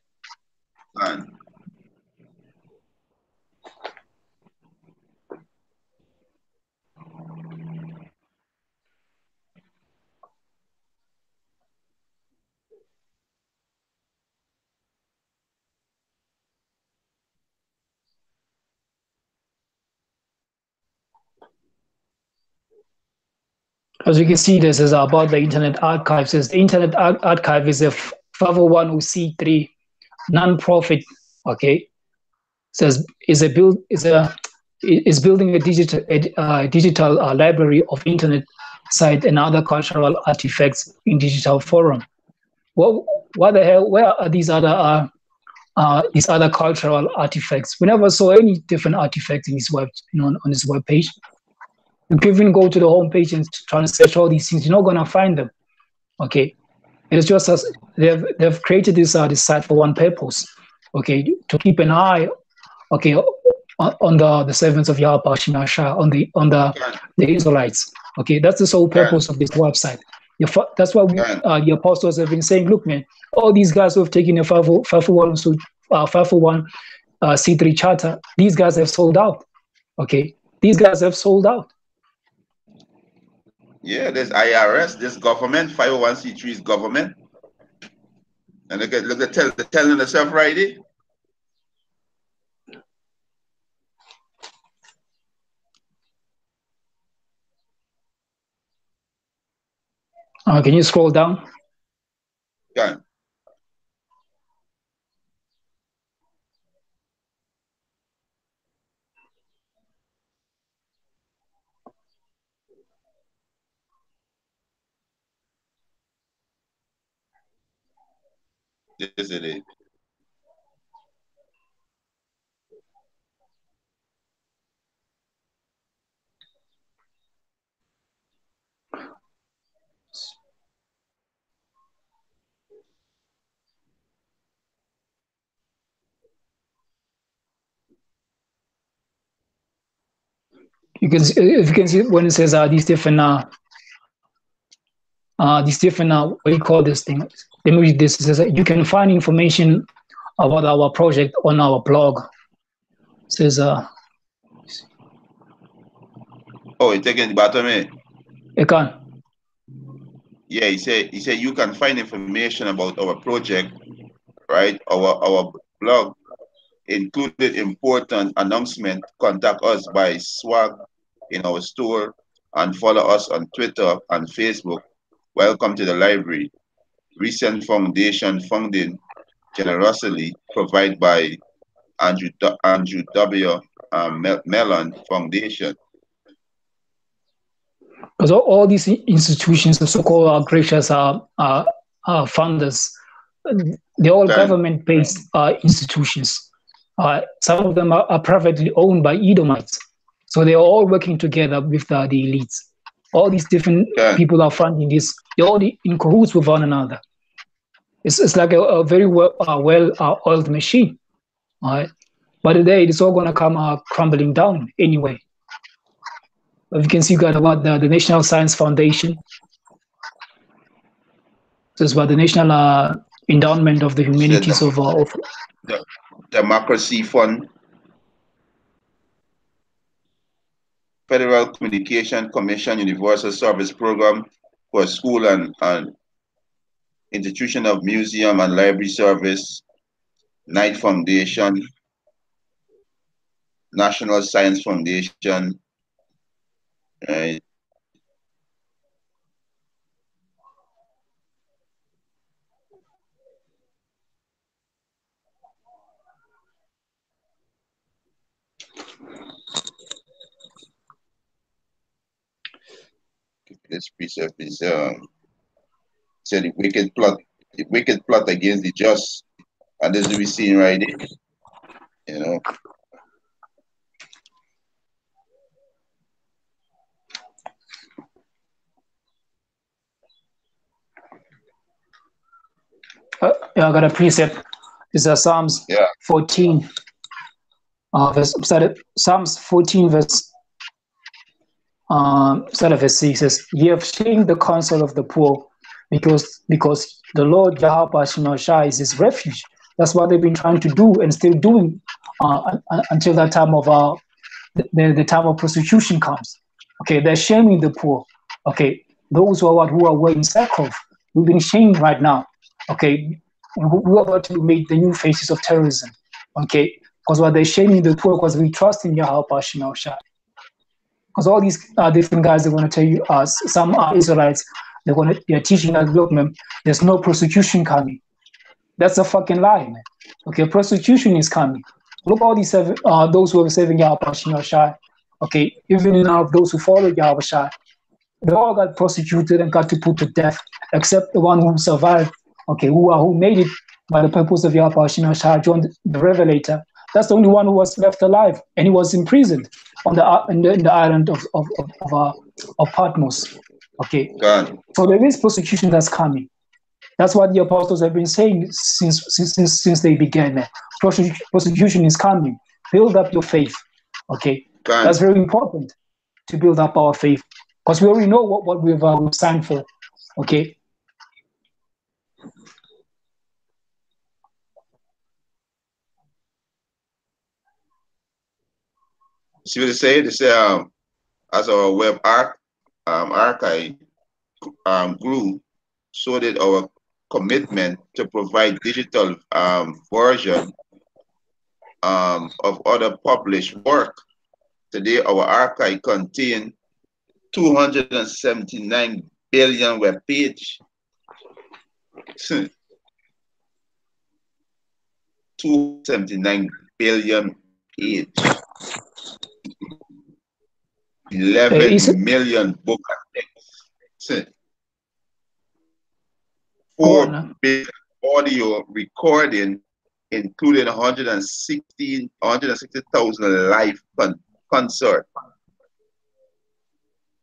As you can see, this is about the Internet Archive. It says the Internet Archive is a 501c3 non-profit. Okay, it says is building a digital library of internet site and other cultural artifacts in digital forum. What the hell? Where are these other cultural artifacts? We never saw any different artifacts in this on this web page. You can even go to the home page and try to search all these things. You're not gonna find them. Okay, it's just as they've created this site for one purpose. Okay, to keep an eye. Okay, on the servants of Yahweh Shemashah, on the Israelites. Okay, that's the sole purpose of this website. That's why the apostles have been saying, look, man, all these guys who have taken a 501 C3 charter, these guys have sold out. Okay, these guys have sold out. Yeah, there's IRS, there's government, 501c3 is government. And look at telling themselves right here. Can you scroll down? Yeah. Yes, it is. If you can see when it says these different what do you call this thing? Let me read this. It says you can find information about our project on our blog. It says oh, it's taking the bottom, eh? You can. Yeah, he said you can find information about our project, right? Our blog, included important announcement. Contact us by swag in our store and follow us on Twitter and Facebook. Welcome to the library. Recent foundation funding generously provided by Andrew W. Mellon Foundation. Because all these institutions, the so-called gracious funders, they're all government-based institutions. Some of them are privately owned by Edomites. So they're all working together with the elites. All these different people are funding this. They're all in cahoots with one another. It's like a very well-oiled machine. All right? But today, it's all going to come crumbling down anyway. You can see, you got about the National Science Foundation. This is what the National endowment of the See humanities of the Democracy Fund, Federal Communication Commission Universal Service Program for school and institution of museum and library service, Knight Foundation, National Science Foundation, right? This precept is said the wicked plot against the just, and this we see right here, you know. yeah, I got a precept. It's Psalms Yeah, 14, Psalms 14 verse 6 says, "Ye have shamed the counsel of the poor, because the Lord Jehovah Shai is his refuge." That's what they've been trying to do and still doing until that time of the time of persecution comes. Okay, they're shaming the poor. Okay, those who are wearing sackcloth, we've been shamed right now. Okay, we're about to make the new faces of terrorism. Okay, because what they're shaming the poor because we trust in Yahweh Shai. Because all these different guys, they're going to tell you, some Israelites, they're teaching us, look, man, there's no persecution coming. That's a fucking lie, man. Okay, persecution is coming. Look, all these those who are saving Yahweh Shai. Okay, even in of those who follow Yahweh Shai, they all got prosecuted and got to put to death, except the one who survived. Okay, who made it by the purpose of Yahweh Shai, joined the Revelator. That's the only one who was left alive, and he was imprisoned on in the island of Patmos. Okay, God, so there is persecution that's coming. That's what the apostles have been saying since they began. Man. Persecution is coming. Build up your faith. Okay, God. that's very important to build up our faith because we already know what we've signed for. Okay. See what they say? They say as our web archive grew, so did our commitment to provide digital version of other published work. Today, our archive contains 279 billion web page. 279 billion page. 11 million book text. 4 billion audio recording, including 160,000 live concert.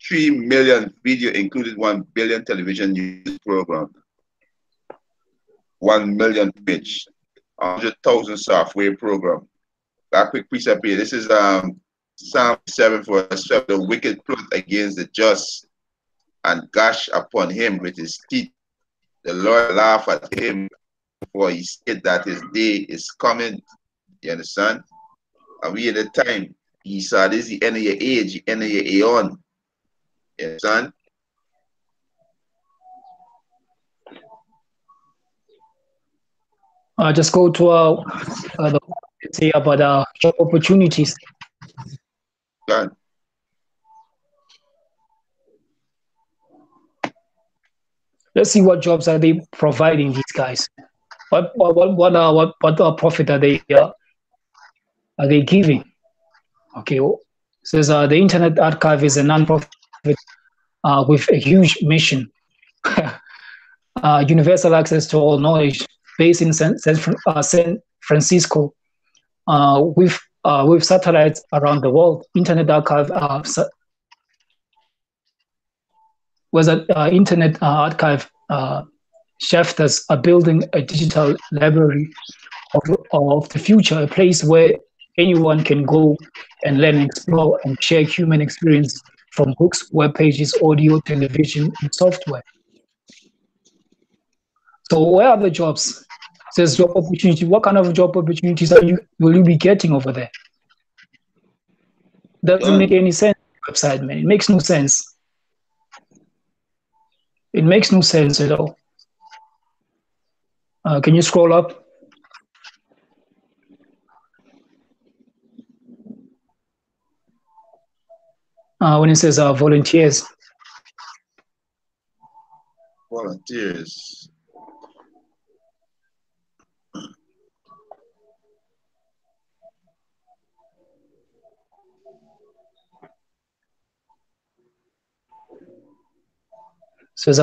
3 million video, including 1 billion television news program. 1 million page. 100,000 software program. That quick precept here. This is Psalm 7 verse 12. The wicked plot against the just and gush upon him with his teeth. The Lord laugh at him, for he said that his day is coming. You understand? And we at the time, he saw this the end of your age, the end of your aeon. You understand? Just go to the say about job opportunities. God. Let's see what jobs are they providing these guys. What profit are they giving? Okay, says the Internet Archive is a non-profit with a huge mission, universal access to all knowledge, based in San Francisco, with satellites around the world. Internet Archive was an Internet Archive shafters are building a digital library of the future, a place where anyone can go and learn, explore, and share human experience from books, web pages, audio, television, and software. So where are the jobs? Says job opportunity. What kind of job opportunities will you be getting over there? Doesn't make any sense. Website, man. It makes no sense. It makes no sense at all. Can you scroll up? When it says volunteers. Volunteers. Says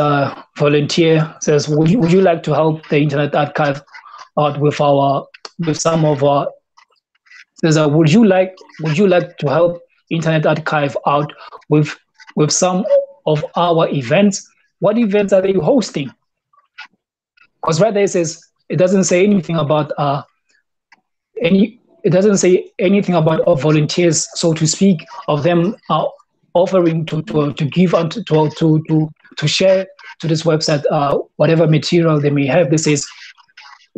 volunteer. Says would you like to help the Internet Archive out with some of our. Says would you like to help Internet Archive out with some of our events? What events are they hosting? Because right there it says it doesn't say anything about it doesn't say anything about volunteers, so to speak, of them offering to give and to share to this website whatever material they may have. They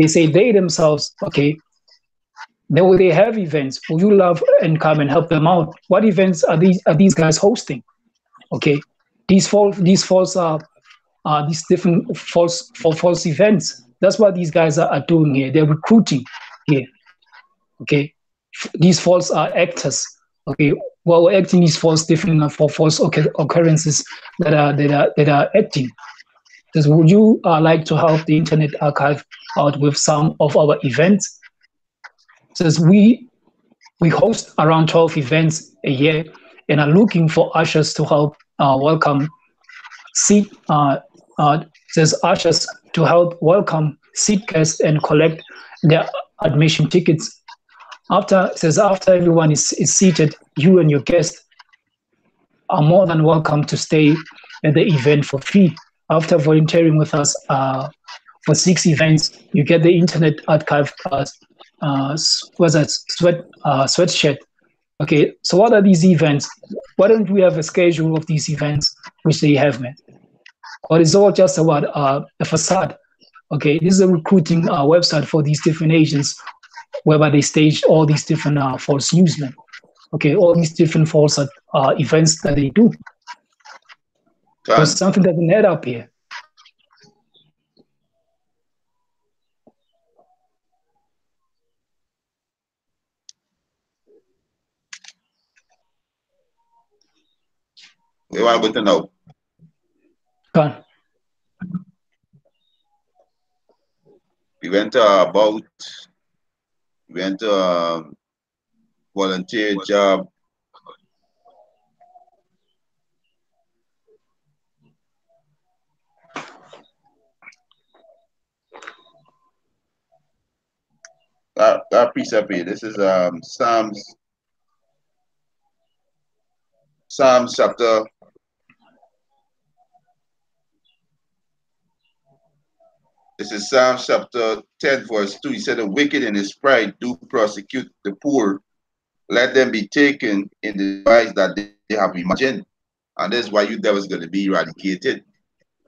say they themselves, okay, they have events. Will you love and come and help them out? What events are these guys hosting? Okay, these different false events. That's what these guys are doing here. They're recruiting here. Okay, these false actors. Okay, well, we're acting these false different for false occurrences that are acting. Says, would you like to help the Internet Archive out with some of our events? Says we host around 12 events a year and are looking for ushers to help welcome says ushers to help welcome seat guests and collect their admission tickets. After everyone is seated, you and your guest are more than welcome to stay at the event for free. After volunteering with us for 6 events, you get the Internet Archive sweatshirt. Okay, so what are these events? Why don't we have a schedule of these events which they have, man? Or it's all just about a facade. Okay, this is a recruiting website for these different agents, whereby they stage all these different false newsmen. Okay, all these different false events that they do. Because something doesn't add up here. We want to know. Gone. We went to volunteer job. That precept here. This is Psalms chapter. This is Psalms chapter 10, verse 2. He said, the wicked in his pride do prosecute the poor. Let them be taken in the device that they have imagined. And this is why you devils going to be eradicated.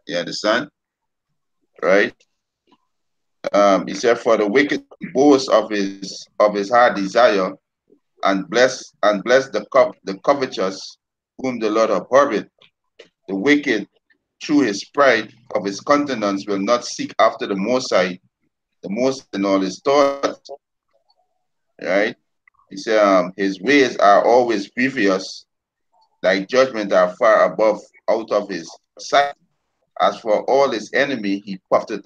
You understand? Right? He said, for the wicked boast of his hard desire, and bless the covetous, whom the Lord abhorreth. The wicked, through his pride of his countenance, will not seek after the Most High, the Most in all his thoughts. Right? He said, his ways are always grievous, thy judgment are far above out of his sight. As for all his enemy, he puffed it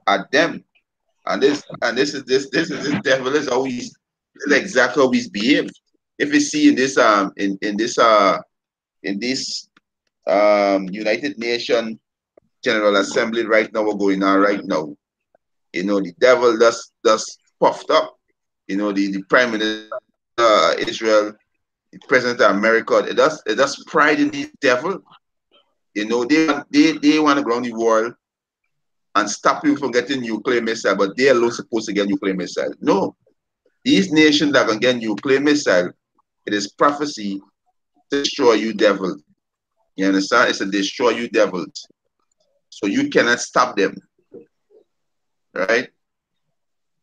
at them. And this devil is always exactly how he's behaved. If you see in this United Nations General Assembly right now, we're going on right now. You know, the devil just puffed up. You know, the Prime Minister Israel, the President of America, it does pride in the devil. You know, they want to ground the world and stop you from getting nuclear missile, but they alone supposed to get nuclear missile. No, these nations that can get nuclear missile, it is prophecy to destroy you devils. You understand? It's to destroy you devils. So you cannot stop them, right?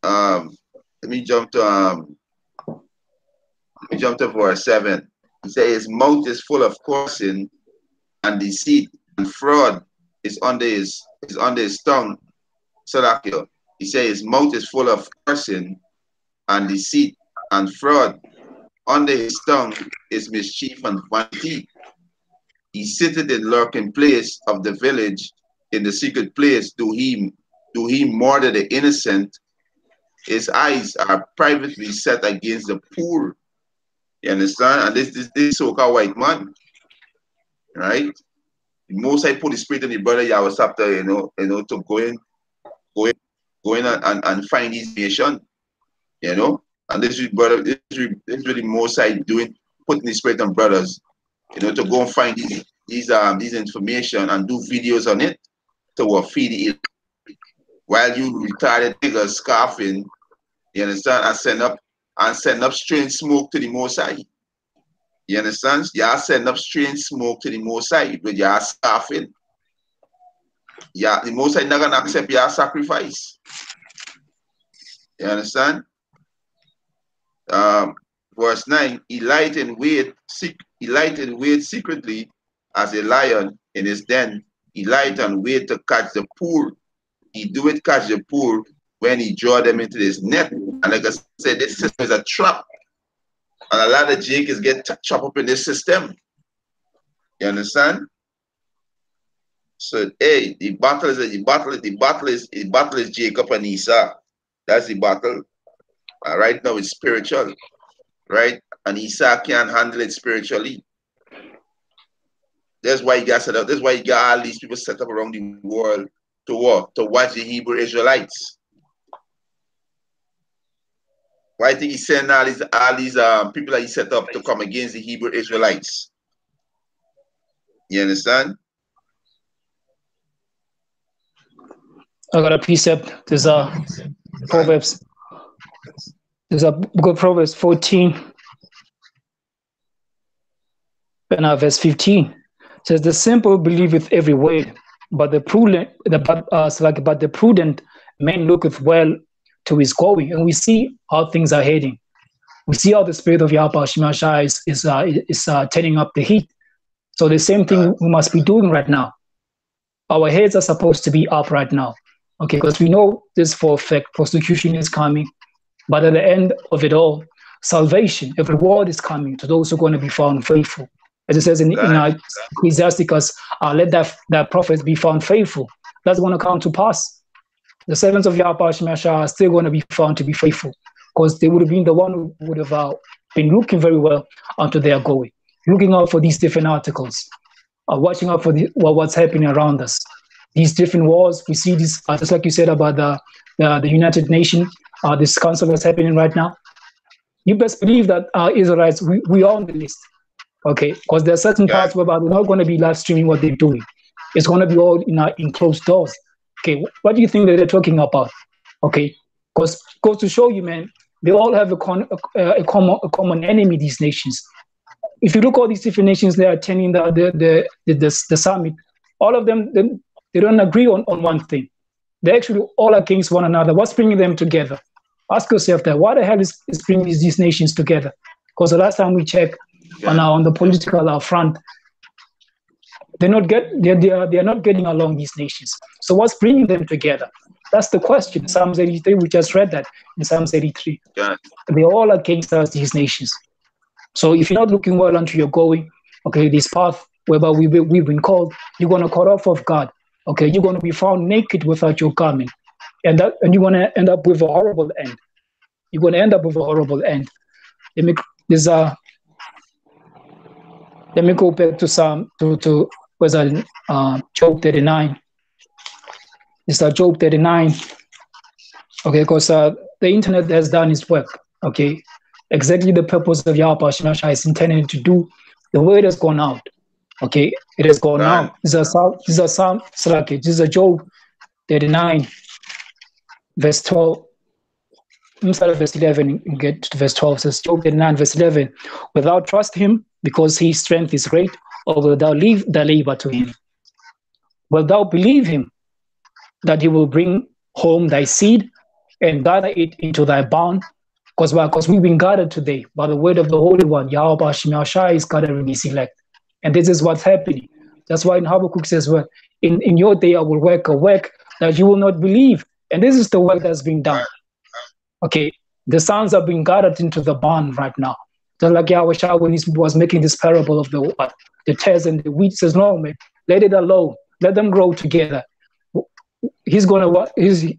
Let me jump to verse 7. He says his mouth is full of cursing and deceit, and fraud is under his tongue. Salakio. He says his mouth is full of cursing and deceit, and fraud. Under his tongue is mischief and vanity. He sitteth in lurking place of the village, in the secret place do he murder the innocent. His eyes are privately set against the poor. You understand? And this so-called white man, right? Most I put the spirit in the brother Yahweh chapter, to go in and find his nation, And this is brother, this is really most I doing, putting the spirit on brothers, to go and find these information and do videos on it to feed it while you retarded niggas scoffing, you understand, and send up strange smoke to the Most High. You understand? Y'all send up strange smoke to the Most High with y'all scoffing. Yeah, the Most High not gonna accept your sacrifice. You understand? Verse 9, he light and wait secretly as a lion in his den. He light and wait to catch the poor. He do it catch the poor when he draw them into his net. And like I said, this system is a trap. And a lot of Jacobs get chopped up in this system. You understand? So hey, the battle is Jacob and Esau. That's the battle. Right now it's spiritual, right? And Esau can't handle it spiritually. That's why you got set up. That's why you got all these people set up around the world to what? To watch the Hebrew Israelites. Why I think he sent all these people that he set up to come against the Hebrew Israelites. You understand? I got a precept. There's a Proverbs. There's a book of Proverbs 14 and verse 15. It says, the simple believeth every word, but the prudent man looketh well to his going. And we see how things are heading. We see how the spirit of Yahweh Shemashah is turning up the heat. So the same thing we must be doing right now. Our heads are supposed to be up right now. Okay, because we know this for a fact, persecution is coming. But at the end of it all, salvation, a reward is coming to those who are going to be found faithful. As it says in Ecclesiasticus, let that prophet be found faithful. That's going to come to pass. The servants of Yahweh Shemashah are still going to be found to be faithful, because they would have been the one who would have been looking very well unto their going, looking out for these different articles, watching out for what's happening around us. These different wars, we see this, just like you said about the United Nations, this council that's happening right now. You best believe that Israelites, we are on the list, okay? Because there are certain parts where we're not going to be live streaming what they're doing. It's going to be all in closed doors. Okay, what do you think that they're talking about? Okay, because goes to show you, man, they all have a common enemy. These nations. If you look at all these different nations, they are attending the summit. All of them, they don't agree on one thing. They're actually all against one another. What's bringing them together? Ask yourself that. Why the hell is bringing these nations together? Because the last time we checked on the political front, they're not getting along, these nations. So what's bringing them together? That's the question. Psalms 83, we just read that in Psalms 83. They're all against us, these nations. So if you're not looking well unto your going, okay, this path whereby we've been called, you're going to cut off of God. Okay, you're going to be found naked without your garment. And you're going to end up with a horrible end. You're going to end up with a horrible end. Let me go back to Job 39. It's Job 39. Okay, because the internet has done its work. Okay, exactly the purpose of Yahweh Shemashah is intended to do. The word has gone out. Okay, it has gone out. This is Job 39, verse 12. I'm sorry, verse 11, and get to verse 12. It says, Job 39, verse 11. Without trust him, because his strength is great, or will thou leave the labor to him? Wilt thou believe him that he will bring home thy seed and gather it into thy barn? Because why? Because we've been gathered today by the word of the Holy One. Yahweh Hashem Yahshua is gathering his elect. And this is what's happening. That's why in Habakkuk says, well, in your day I will work a work that you will not believe. And this is the work that's being done. Okay, the sons are being gathered into the barn right now. Just like Yahweh Shah when he was making this parable of the tares and the wheat, says, no, man, let it alone. Let them grow together. He's gonna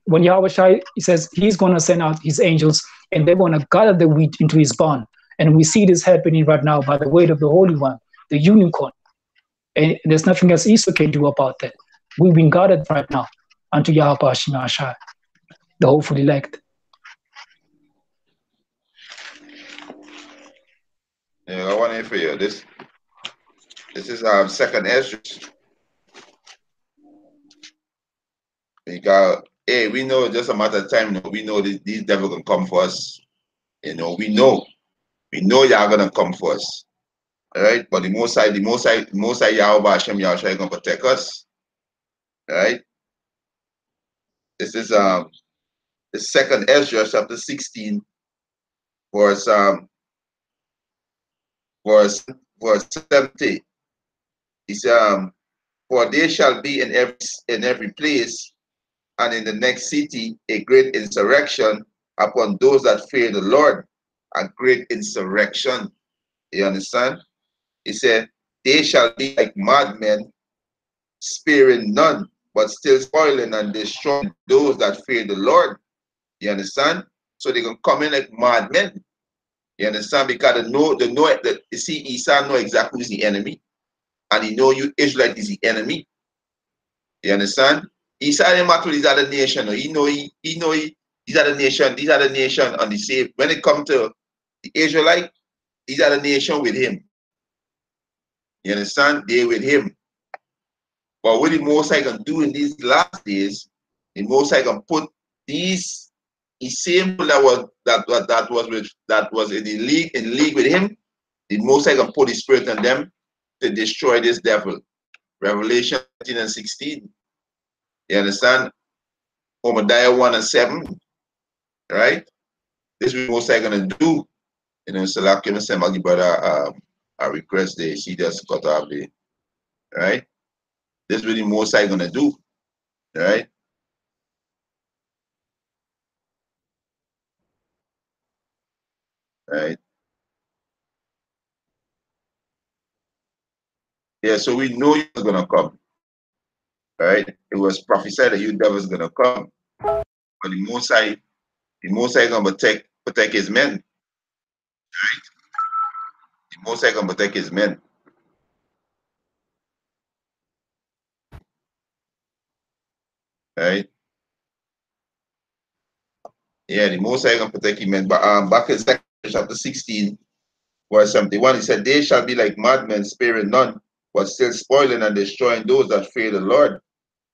when Yahweh Shai, he says he's gonna send out his angels and they're gonna gather the wheat into his barn. And we see this happening right now by the word of the Holy One, the unicorn. And there's nothing else Esau can do about that. We've been gathered right now unto Yahweh Hashem Shai, the hopeful elect. Yeah, I want to for you. This is second Ezra. Because hey, we know just a matter of time. We know these devils gonna come for us. We know y'all gonna come for us. All right, but the Most High Yahweh Hashem Yahshua gonna protect us. All right. This is the second Ezra chapter 16, verse 70. He said, for there shall be in every place and in the next city a great insurrection upon those that fear the Lord. A great insurrection. You understand? He said, they shall be like madmen, sparing none, but still spoiling and destroying those that fear the Lord. You understand? So they can come in like madmen. You understand? Because they know that you see, Esau know exactly who's the enemy, and he know you Israelite is the enemy. You understand? Esau didn't matter these other nation. He know these other nation on the same. When it comes to the Israelite, these are the nation with him. You understand? They with him. But what the Most High can do in these last days, the Most High can put these the same people that was in league with him. The Most High can put His Spirit on them to destroy this devil. Revelation 13 and 16. You understand? Obadiah 1 and 7. Right? This is what Most High gonna do. Salak can send my brother a request there. She just got off there. Right? This is what the Most High gonna do. Right? Right? Yeah, so we know you're gonna come. Right? It was prophesied that you devils gonna come. But the Most High gonna protect his men. Right? The Most High gonna protect his men. Right? Yeah, the Most High gonna protect his men. But back in chapter 16, verse 71, he said, they shall be like madmen, sparing none, but still spoiling and destroying those that fear the Lord.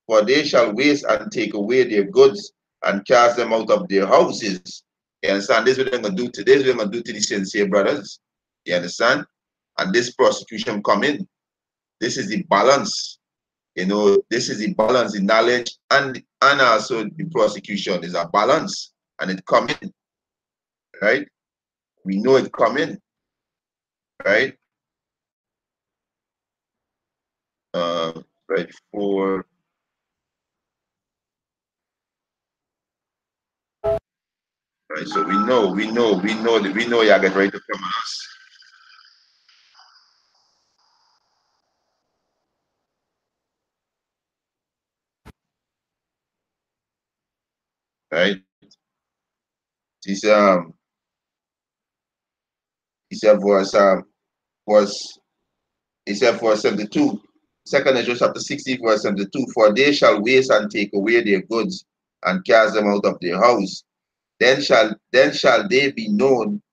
For they shall waste and take away their goods and cast them out of their houses. You understand? This is what they're going to do today. This is what they're going to do to the sincere brothers. You understand? And this prosecution come in. This is the balance. This is the balance, the knowledge, and also the prosecution is a balance. And it come in. Right? We know it come in. Right? Right for right. So we know y'all get ready to come on us. Right? He said, verse he said verse 72. Second Ezra chapter 16, verse 72. For they shall waste and take away their goods and cast them out of their house. Then shall they be known.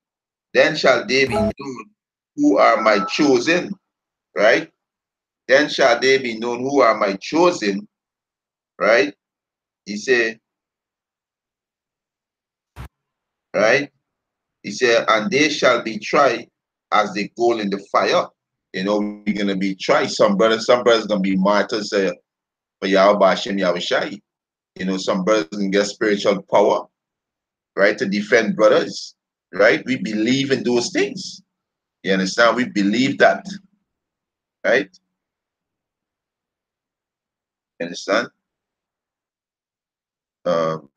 Then shall they be known who are my chosen. Right? Then shall they be known who are my chosen. Right? He said, right? He said, and they shall be tried as they go in the fire. We're gonna be tried. Some brothers gonna be martyrs. for Yahweh Hashem Yahushai. Some brothers can get spiritual power, right, to defend brothers, right? We believe in those things. You understand? We believe that, right? You understand? Um,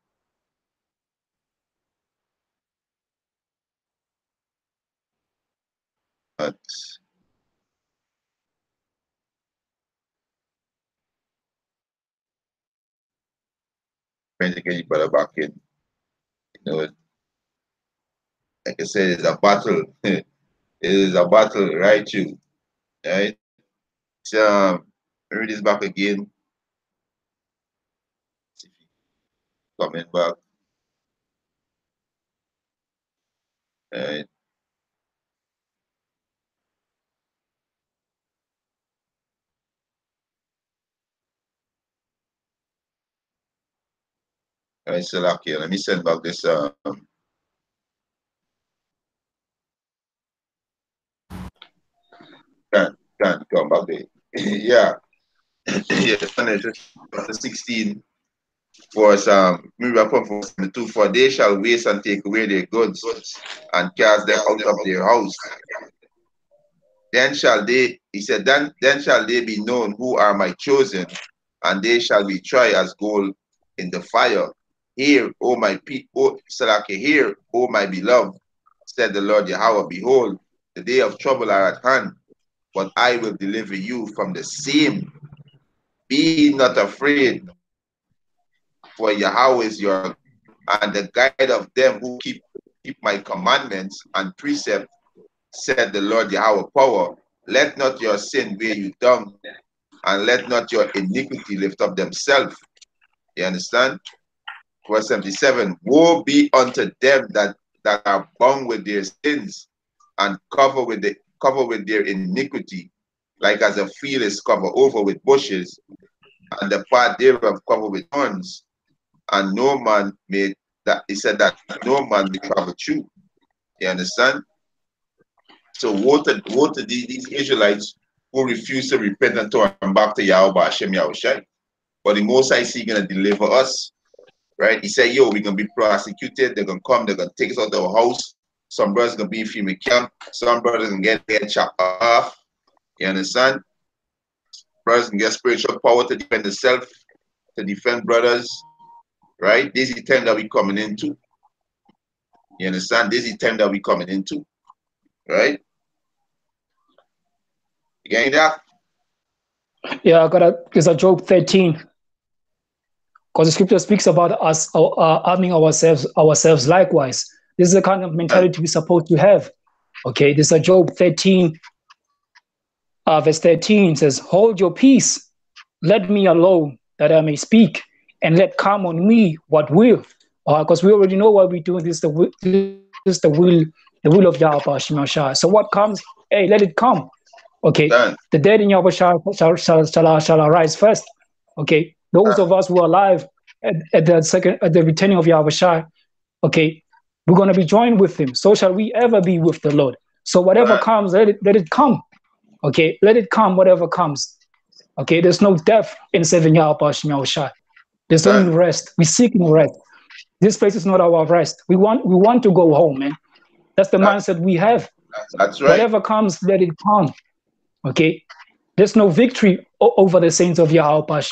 but trying to get your brother back in. Like I said, it's a battle. It is a battle, right? Right? So, read this back again. Coming back. Right? Right, so okay, let me send back this can come back there. Yeah. Yes, chapter 16 verse we wrap up verse 2. For they shall waste and take away their goods and cast them out of their house. Then shall they, he said, then shall they be known who are my chosen, and they shall be tried as gold in the fire. Hear, O my people, Salaki, hear, O my beloved, said the Lord Yahweh, behold, the day of trouble are at hand, but I will deliver you from the same. Be not afraid, for Yahweh is your God, and the guide of them who keep my commandments and precepts, said the Lord Yahweh power. Let not your sin weigh you down, and let not your iniquity lift up themselves. You understand? Verse 77, woe be unto them that are bound with their sins and covered with their iniquity, like as a field is covered over with bushes, and the path thereof covered with thorns, and no man may that he said that no man may travel through. You understand? So woe to these Israelites who refuse to repent and turn back to Yahweh Hashem Yahushai. But the Most High is gonna deliver us, right? He said, yo, we're gonna be prosecuted, they're gonna come, they're gonna take us out of our house. Some brothers gonna be in FEMA camp, some brothers gonna get chopped off. You understand? Brothers can get spiritual power to defend themselves, to defend brothers, right? This is the time that we're coming into. You understand? This is the time that we're coming into, right? You getting that? Yeah, it's a Job 13. Because the scripture speaks about us arming ourselves likewise. This is the kind of mentality we're supposed to have. Okay, this is Job 13, verse 13 says, hold your peace, let me alone, that I may speak, and let come on me what will. Because we already know what we're doing. This is the will of Yahweh Shemashah. So what comes, hey, let it come. Okay, the dead in Yahweh shall arise first. Okay, those of us who are alive at the returning of Yahweh, okay, we're going to be joined with him. So shall we ever be with the Lord. So whatever comes, let it come. Okay, let it come, whatever comes. Okay, there's no death in serving Yahweh. There's only rest. We're seeking rest. This place is not our rest. We want to go home, man. That's the mindset we have. That's right. Whatever comes, let it come. Okay, there's no victory over the saints of Yahweh.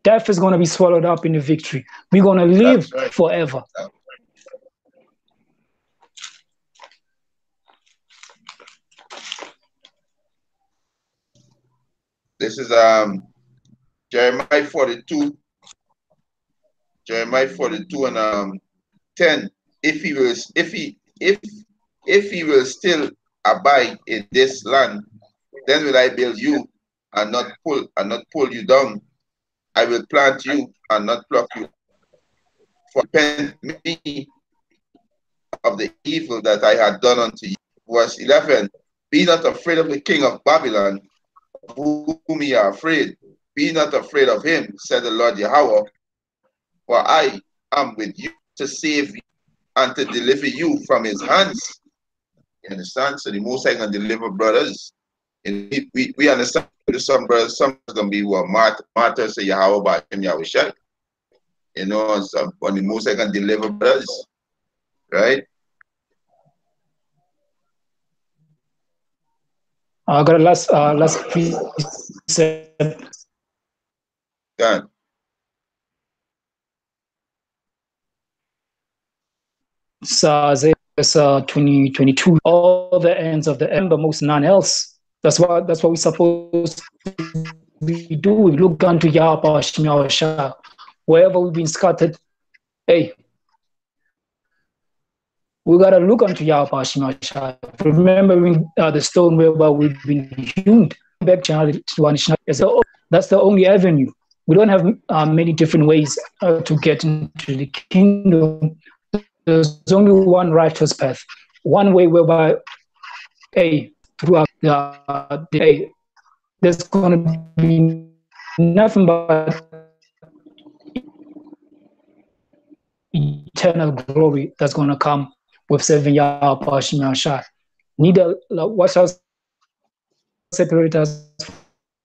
Death is going to be swallowed up in the victory. We're going to live forever. This is Jeremiah 42. Jeremiah 42 and 10. If he will still abide in this land, then will I build you and not pull you down. I will plant you and not pluck you. For repent me of the evil that I had done unto you. Verse 11. Be not afraid of the king of Babylon, of whom ye are afraid. Be not afraid of him, said the Lord Yahweh, for I am with you to save you and to deliver you from his hands. You understand? So the Most High can deliver brothers. And we understand some brothers gonna be what martyrs say Yahweh by him Yahushai. You know, and some on the most I can deliver brothers, right? I got a last precept. God. Isaiah 20:22. All the ends of the earth, but most none else. That's what we're supposed to be doing. Look unto Yahweh Shem Yahushua. Wherever we've been scattered, hey, we gotta look unto Yahweh Shem Yahushua. Remembering the stone whereby we've been hewn back that's the only avenue. We don't have many different ways to get into the kingdom. There's only one righteous path, one way whereby, hey, throughout there's going to be nothing but eternal glory that's going to come with serving Yahweh Hashem Yahshua. Neither what shall separate us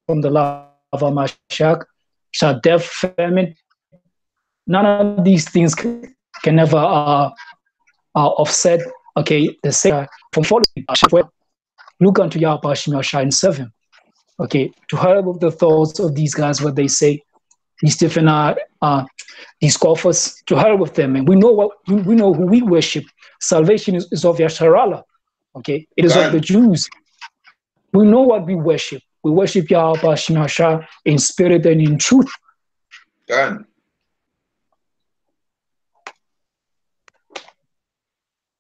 from the love of Mashiach? Shall death, famine, none of these things can never offset, okay, the same from following look unto Yahweh Hashem Yahshua and serve him. Okay, to hurry with the thoughts of these guys, what they say, these different these scoffers, to hurry with them. And we know who we worship. Salvation is of Yasharala. Okay, it is of the Jews. We know what we worship. We worship Yahweh Hashem Yahshua in spirit and in truth. God.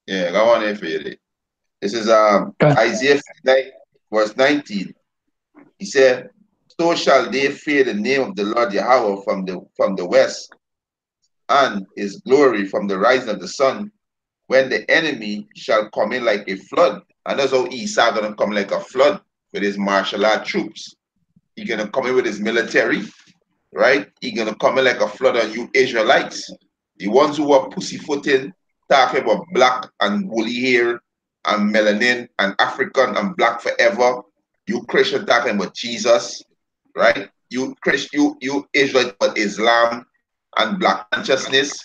Yeah, go on in for you. This is Isaiah 59, verse 19. He said, "So shall they fear the name of the Lord Yahweh from the west, and his glory from the rising of the sun, when the enemy shall come in like a flood." And that's how Esau gonna come like a flood with his martial art troops. He's gonna come in with his military, right? He's gonna come in like a flood on you Israelites. The ones who are pussyfooting, talking about black and woolly hair and melanin and African and black forever. You Christian talking about Jesus, right? You Christian, you Israelite about Islam and black consciousness.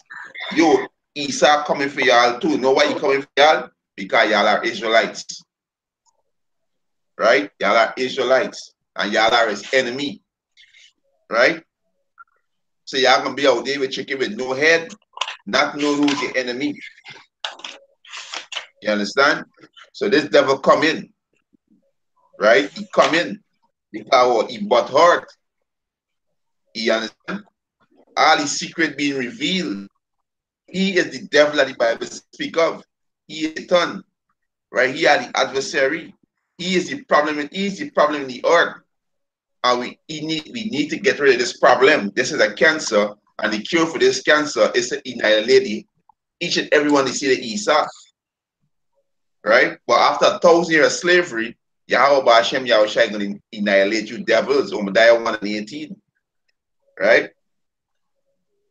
You Esau coming for y'all too. Know why he coming for y'all? Because y'all are Israelites, right? Y'all are Israelites, and y'all are his enemy, right? So y'all gonna be out there with chicken with no head, not know who's the enemy. You understand? So this devil come in, right? He come in because he but hurt. He understand? All his secret being revealed. He is the devil that the Bible speak of. He is Satan, right? He is the adversary. He is the problem. He is the problem in the earth. And we need to get rid of this problem. This is a cancer, and the cure for this cancer is to annihilate each and every one they see the Esau. Right? But after 1,000 years of slavery, Yahweh Hashem Yahushua is going to annihilate you devils. Obadiah 1:18. Right?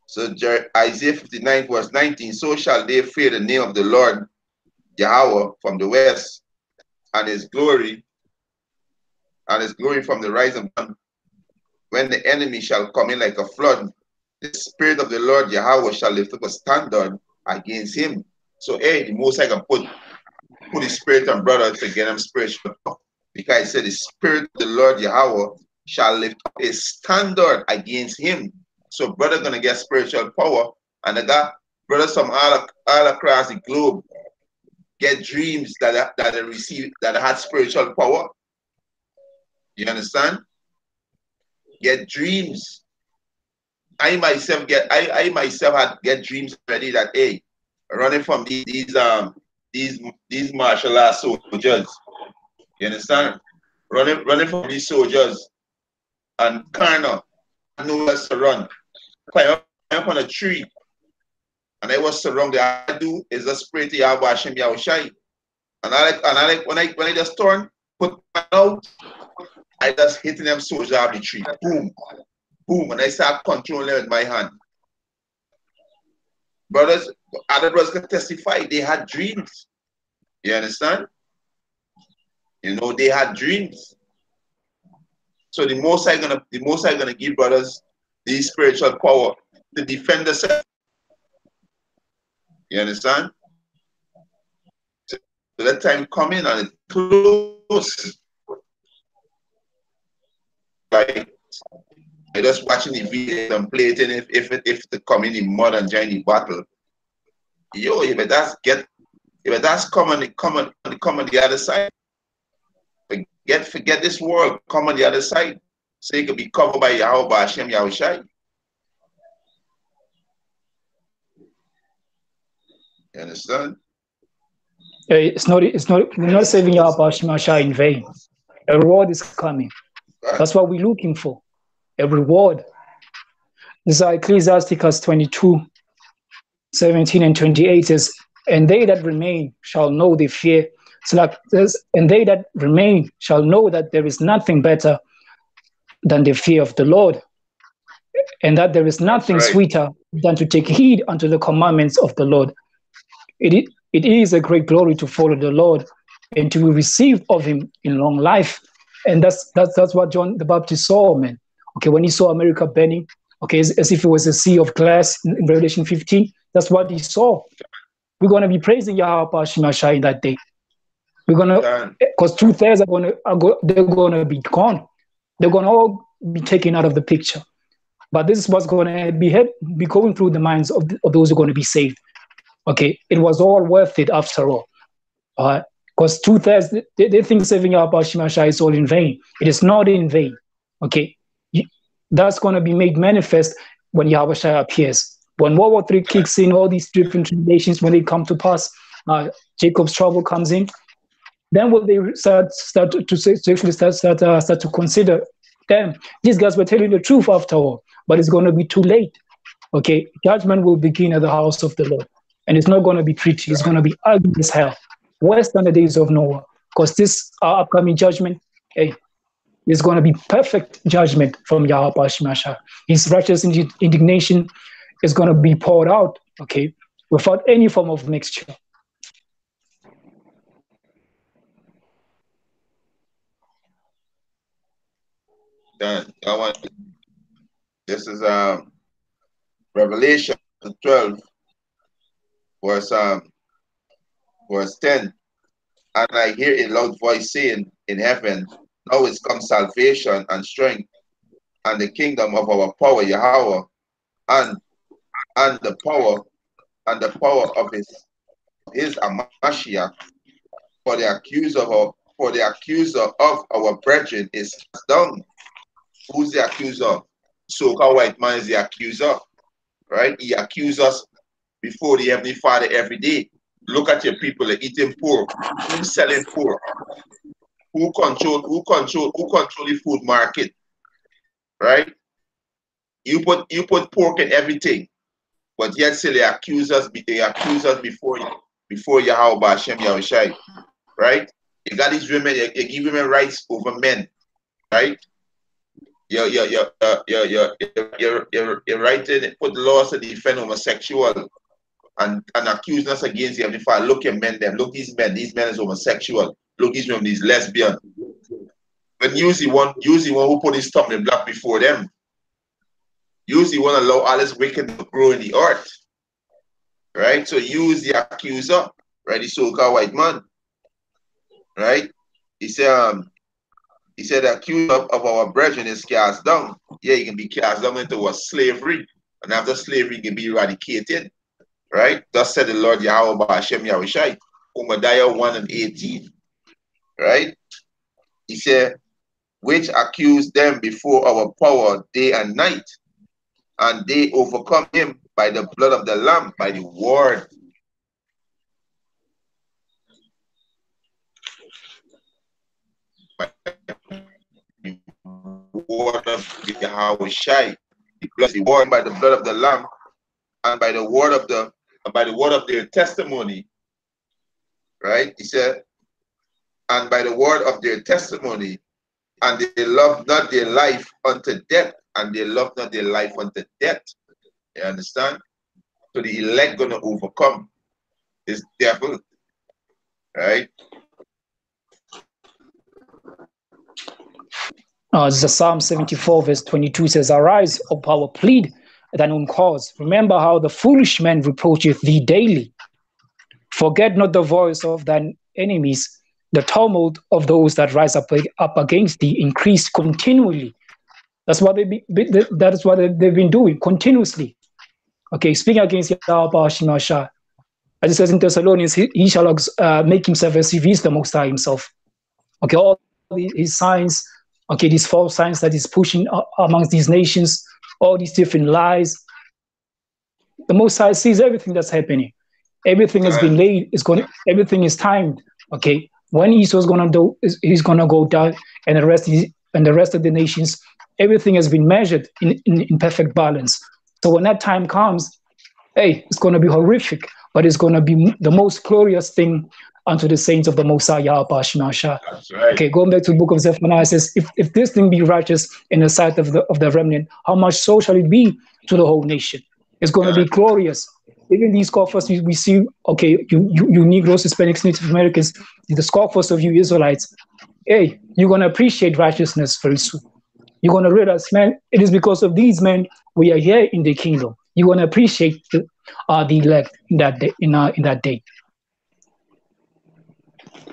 So Isaiah 59 verse 19, "So shall they fear the name of the Lord Yahweh from the west, and his glory from the rising sun, when the enemy shall come in like a flood. The spirit of the Lord Yahweh shall lift up a standard against him." So hey, the most I can put the spirit on brothers to get them spiritual power. Because he said the spirit of the Lord Yahweh shall lift up a standard against him. So brother gonna get spiritual power, and they got brothers from all across the globe get dreams that they receive that had spiritual power. You understand? Get dreams. I myself had get dreams already that hey, running from these martial arts soldiers. You understand? Running from these soldiers and kind of nowhere to run. Climb up on a tree, and I was surrounded. All I do is just pray to Yahweh Hashem Yahushai. And I like when I just turn, put my out, I just hitting them soldiers off the tree. Boom, boom, and I start controlling them with my hand. Brothers, other brothers can testify they had dreams. You understand? You know, they had dreams. So the Most High gonna give brothers these spiritual power to defend themselves. You understand? So that time coming and it's close. Like you're just watching the video and plating if the coming in more than join the battle. Yo, if that's come on the other side. Forget this world, come on the other side. So you can be covered by Yahweh, by Hashem Yahushai. You understand? We're not saving Yahweh Hashem in vain. A reward is coming. That's what we're looking for. A reward. This is Ecclesiasticus 22, 17 and 28 says, and they that remain shall know the fear. So like this, and they that remain shall know that there is nothing better than the fear of the Lord, and that there is nothing sweeter than to take heed unto the commandments of the Lord. It is a great glory to follow the Lord and to receive of him in long life. And that's what John the Baptist saw, man. Okay, when he saw America burning, okay, as if it was a sea of glass in Revelation 15, that's what he saw. We're going to be praising Yahweh Shemashai that day. We're going to, because 2/3 they're going to be gone. They're going to all be taken out of the picture. But this is what's going to be going through the minds of those who are going to be saved. Okay, it was all worth it after all. Because 2/3, they think saving Yahweh Shemashai is all in vain. It is not in vain. Okay, that's going to be made manifest when Yahweh Shai appears. When World War III kicks in, all these different tribulations, when they come to pass, Jacob's trouble comes in, then will they start to consider, damn, these guys were telling the truth after all, but it's going to be too late. Okay, judgment will begin at the house of the Lord, and it's not going to be pretty. It's going to be ugly as hell, worse than the days of Noah, because this upcoming judgment, hey, is going to be perfect judgment from Yahweh Shemashai. His righteous indignation is going to be poured out, okay, without any form of mixture. This is Revelation 12, verse 10. And I hear a loud voice saying in heaven, now is come salvation and strength and the kingdom of our power Yahweh, and the power of his Amashiach. For the accuser of our brethren is down. Who's the accuser? So-called white man is the accuser, right? He accuses us before the Heavenly Father every day. Look at your people, they're eating pork. Who's selling pork? Who control the food market? Right? You put pork in everything, but yet still they accuse us before Yahweh Hashem Yahushai. Right? You got these women, you give women rights over men, right? You're writing, put laws to defend homosexual and accusing us against them. If I look at men, look these men is homosexual. Look these women, these lesbian. But use the one who put his thumb in black before them. Use the one allow all this wicked to grow in the earth. Right? So use the accuser, right? The so-called white man. Right? He said the accuser of our brethren is cast down. Yeah, he can be cast down into a slavery. And after slavery, he can be eradicated. Right? Thus said the Lord Yahweh Hashem Yahushai. Obadiah 1 and 18. Right? He said, which accused them before our power day and night, and they overcome him by the blood of the Lamb, by the word. By the word of Yahushai, the word by the blood of the Lamb, and by the word of their testimony. Right? He said, and by the word of their testimony, and they love not their life unto death, and they love not their life unto death. You understand? So the elect gonna overcome this devil, right? The Psalm 74, verse 22 says, "Arise, O power, plead thine own cause. Remember how the foolish man reproacheth thee daily. Forget not the voice of thine enemies. The tumult of those that rise up against thee increase continually." That's what that is what they've been doing continuously. Okay, speaking against Yahweh Shimashah. As it says in Thessalonians, he shall make himself as if he is the Most High himself. Okay, all his signs, okay, these false signs that he's pushing amongst these nations, all these different lies. The Most High sees everything that's happening. Everything has been laid. Everything is timed. Okay, when Esau's gonna do, he's gonna go down, and the rest of the nations, everything has been measured in perfect balance. So when that time comes, hey, it's gonna be horrific, but it's gonna be the most glorious thing unto the saints of the Most High Yahweh Shemashah. Right. Okay, going back to the book of Zephaniah, it says, if this thing be righteous in the sight of the remnant, how much so shall it be to the whole nation? It's going to be glorious. Even these scoffers we see, okay, you Negroes, Hispanics, Native Americans, the scoffers of you Israelites, hey, you're going to appreciate righteousness very soon. You're going to realize, man, it is because of these men we are here in the kingdom. You're going to appreciate the elect in that day. In that day.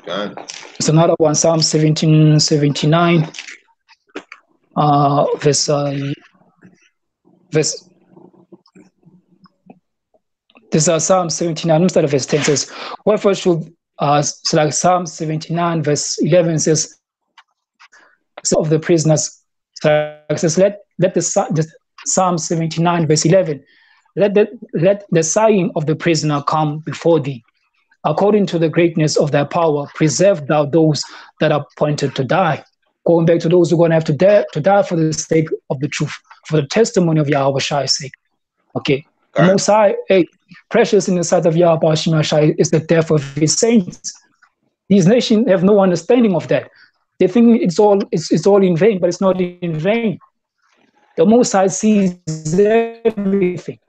God. It's another one, Psalm 17:79, verse. This is Psalm 79. Let me start at verse 10. Says, "Wherefore should so like Psalm 79, verse 11 says, of the prisoners." So it says, let the Psalm 79, verse 11, let the sighing of the prisoner come before thee. According to the greatness of thy power, preserve thou those that are appointed to die. Going back to those who are going to have to die for the sake of the truth, for the testimony of Yahweh Shai's sake. Okay. The Most High, hey, precious in the sight of Yahweh Shai is the death of his saints. These nations have no understanding of that. They think it's all in vain, but it's not in vain. The Most High sees everything.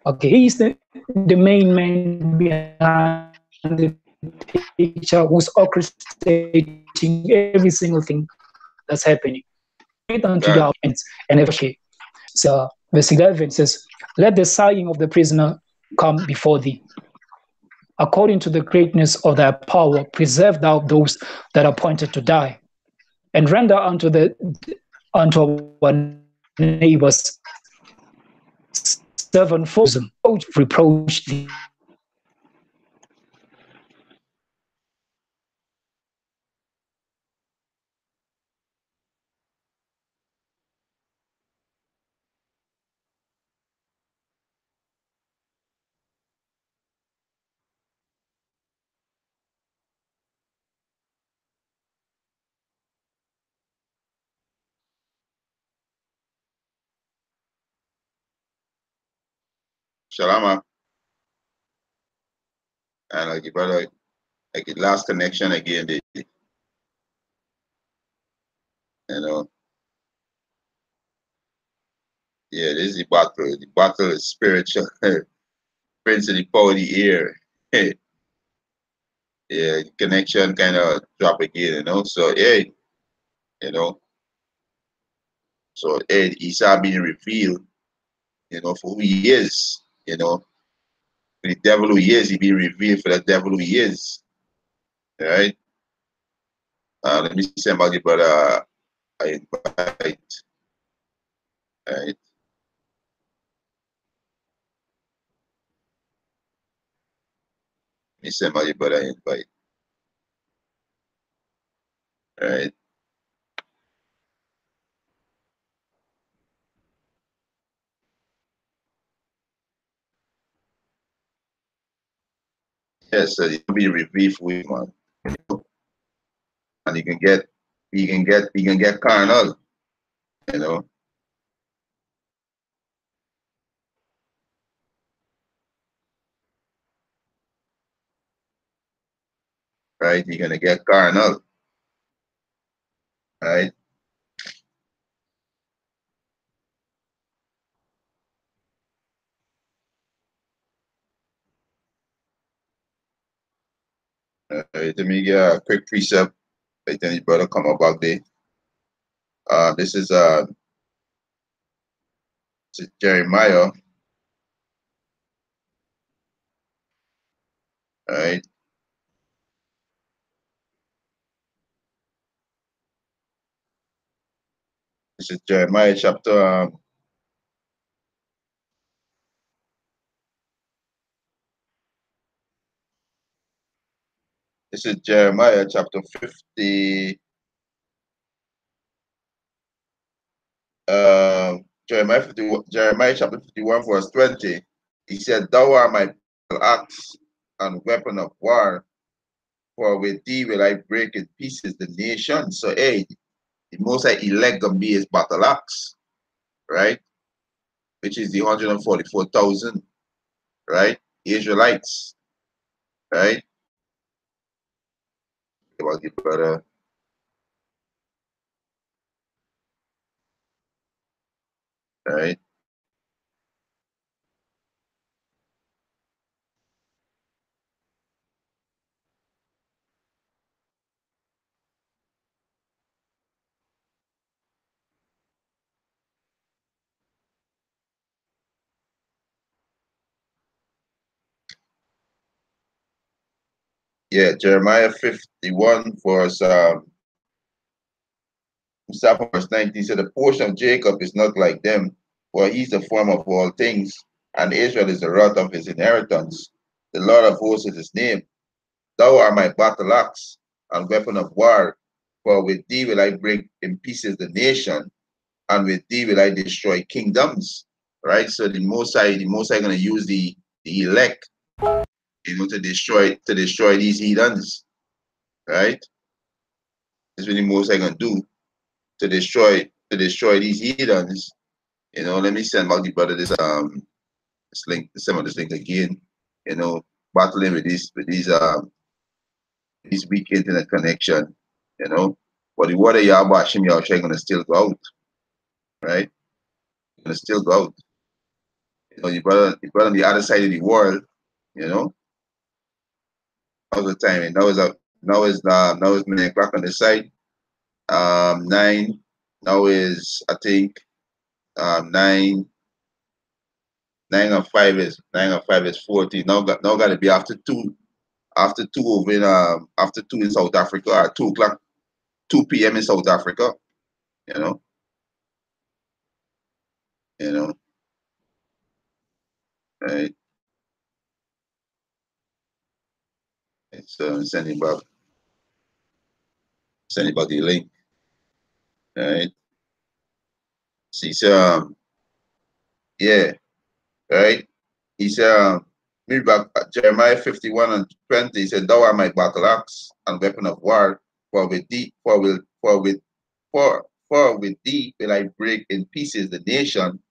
Okay, he's the main man behind the picture who's orchestrating every single thing that's happening. Unto Yahweh and ever. So verse 11 says, "Let the sighing of the prisoner come before thee. According to the greatness of thy power, preserve thou those that are appointed to die, and render unto our neighbors sevenfold reproach thee." Shalama. And like your brother, like it lost connection again. You know. Yeah, this is the battle. The battle is spiritual. Prince of the power of the air. Yeah, connection kind of drop again, you know. So hey, you know. So hey, Esau being revealed, you know, for who he is, you know. The devil who he is, he be revealed for the devil who he is. All right. Let me send my brother I invite. All right. Let me send my brother I invite. All right. Yes, so it will be revealed for him, man. You know? And he can get carnal, you know. Right? You're gonna get carnal. Right? Let me get a quick precept. I think brother come up back there. This is Jeremiah, right? This is Jeremiah chapter. This is Jeremiah chapter 50. Jeremiah chapter 51, verse 20. He said, "Thou art my axe and weapon of war, for with thee will I break in pieces the nation." So, hey, the most I elect gonna be his battle axe, right? Which is the 144,000, right? Israelites, right? About the brother, right? Yeah, Jeremiah 51, start from verse 19. Said, "The portion of Jacob is not like them, for he is the form of all things, and Israel is the wrath of his inheritance. The Lord of hosts is his name. Thou art my battle axe and weapon of war, for with thee will I break in pieces the nation, and with thee will I destroy kingdoms." Right? So the Most High gonna use the elect, to destroy these heathens, right? That's what the Most High gonna do to destroy these heathens. Let me send back the brother this link, send out this link again. Battling with these weak internet connection. You know, but the word of Yahweh Hashem Yahushua gonna still go out, right? Gonna still go out. The brother on the other side of the world. You know, how's the timing? Now is 9 o'clock on the side. 9. Now is, I think, 9 and 5 is 40. Now got to be after two over in South Africa, at 2 o'clock, 2 p.m. in South Africa. You know, you know, right? So sending back the link, right? See, so yeah, right. He said, read back Jeremiah 51 and 20. He said, "Thou art my battle axe and weapon of war, for with thee, for with thee will I break in pieces the nation,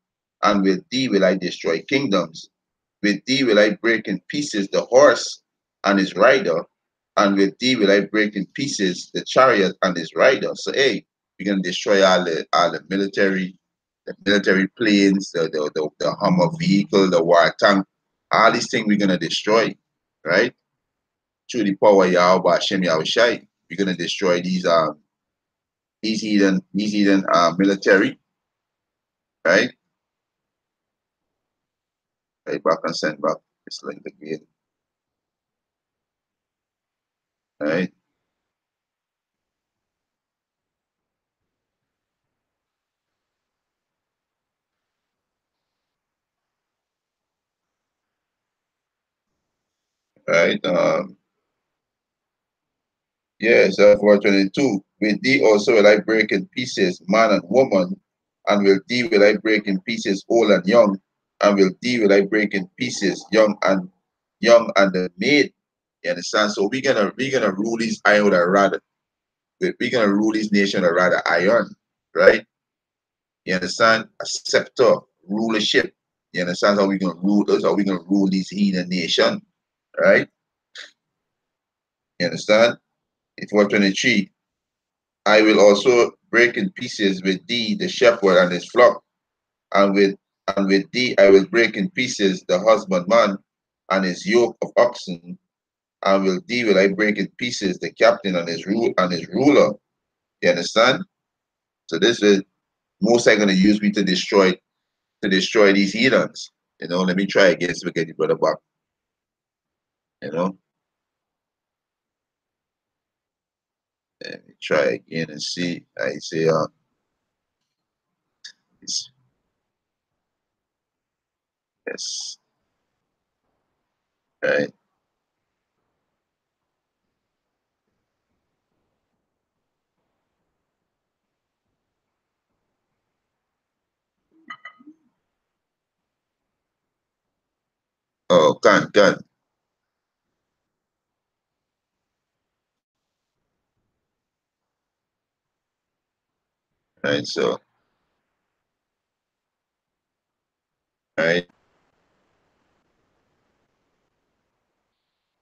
and with thee will I destroy kingdoms. With thee will I break in pieces the horse and his rider, and with thee will I break in pieces the chariot and his rider." So, hey, we're gonna destroy all the military planes, the Hummer vehicle, the war tank, all these things we're gonna destroy, right? Through the power of Yahweh Hashem Yahushai, we're gonna destroy these heathen military, right? Right back and send back this link again, right? Right. Yes, verse 22. With thee also will I break in pieces man and woman, and with thee will I break in pieces old and young, and with thee will I break in pieces young and the maid. You understand? So we're gonna rule these iron with a rod. We're gonna rule this nation with a rod of iron, right? You understand? A scepter, rulership. You understand how we gonna rule us? How we gonna rule this heathen nation, right? You understand? It's verse 23. I will also break in pieces with thee the shepherd and his flock, and with thee I will break in pieces the husbandman and his yoke of oxen, and with thee will I break in pieces the captain and his ruler. You understand? So this is most I'm gonna use me to destroy these heathens. You know, let me try again so we get the brother back. You know, let me try again and see. Isaiah. Yes. Right. Oh, can. Right. So, right.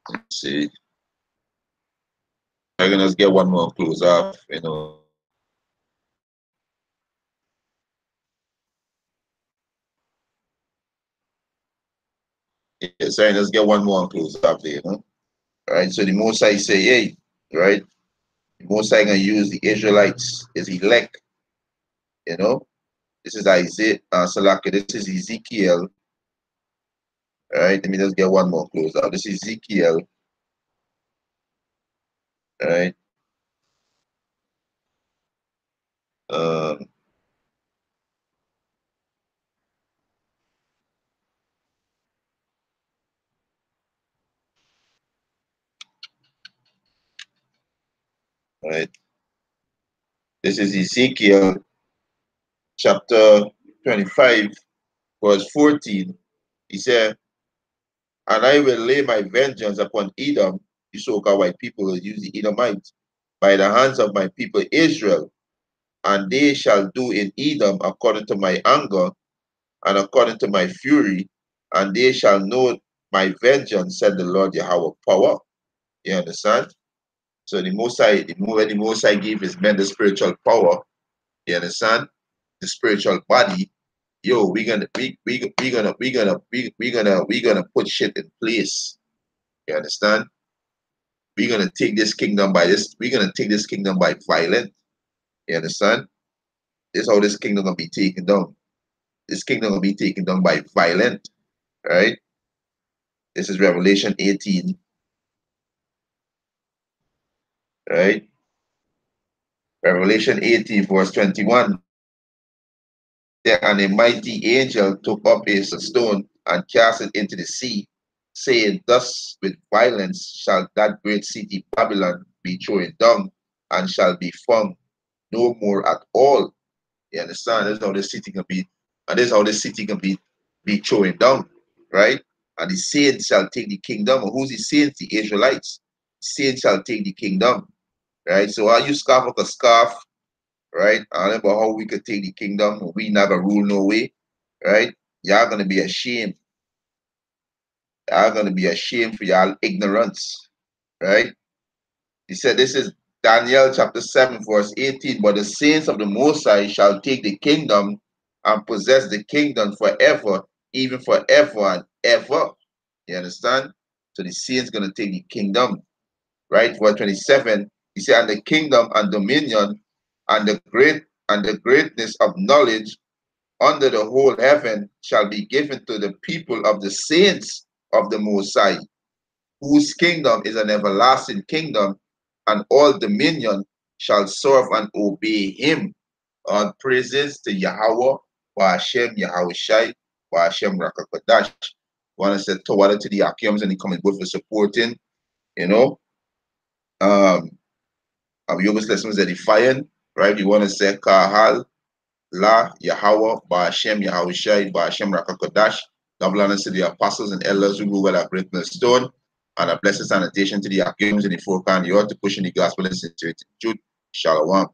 Let's see. I'm gonna just get one more close off. You know. Yeah, so let's get one more close off there. You know. Right. So the Most I say, hey, right. The Most I gonna use the Israelites is elect. You know. This is Isaiah, Salaka. This is Ezekiel. All right, let me just get one more close out. This is Ezekiel. All right. Um, all right. This is Ezekiel chapter 25, verse 14. He said, and I will lay my vengeance upon Edom, the so-called white people will use the Edomites, by the hands of my people Israel, and they shall do in Edom according to my anger and according to my fury, and they shall know my vengeance, said the Lord Yahweh power. You understand? So the Most High, the Most High give his men the spiritual power. You understand? The spiritual body. Yo, we gonna put shit in place. You understand? We're gonna take this kingdom by this. We're gonna take this kingdom by violence. You understand? This is how this kingdom gonna be taken down. This kingdom gonna be taken down by violence. Right? This is Revelation 18. Right? Revelation 18, verse 21. And a mighty angel took up a stone and cast it into the sea, saying, thus with violence shall that great city Babylon be thrown down, and shall be found no more at all. You understand? This is how the city can be, and this is how the city can be thrown down, right? And the saints shall take the kingdom. And who's the saints? The Israelites. Saints shall take the kingdom, right? So are you scarf like a scarf, right? I don't know how we could take the kingdom. We never rule no way, right? Y'all gonna be ashamed. Y'all gonna be ashamed for y'all ignorance, right? He said, this is Daniel chapter 7, verse 18. But the saints of the Most High shall take the kingdom and possess the kingdom forever, even forever and ever. You understand? So the saints gonna take the kingdom, right? Verse 27. He said, and the kingdom and dominion and the greatness of knowledge under the whole heaven shall be given to the people of the saints of the Most High, whose kingdom is an everlasting kingdom, and all dominion shall serve and obey him. All praises to Yahweh, wa Hashem Yahweh Shai, wa Hashem Rakakadash. Want to say towada to the Akims and the coming book for supporting, you know. Our Yoga's lessons edifying, right? You want to say Kahal, La, Yahweh, Ba'ashem, Yahweh Shai, Ba'ashem, Rakakodash. Double honors to the apostles and elders who move at a great stone, and a blessed sanitation to the Akims and the four kind of the earth to push in the gospel and sincerity. Truth. Shalom.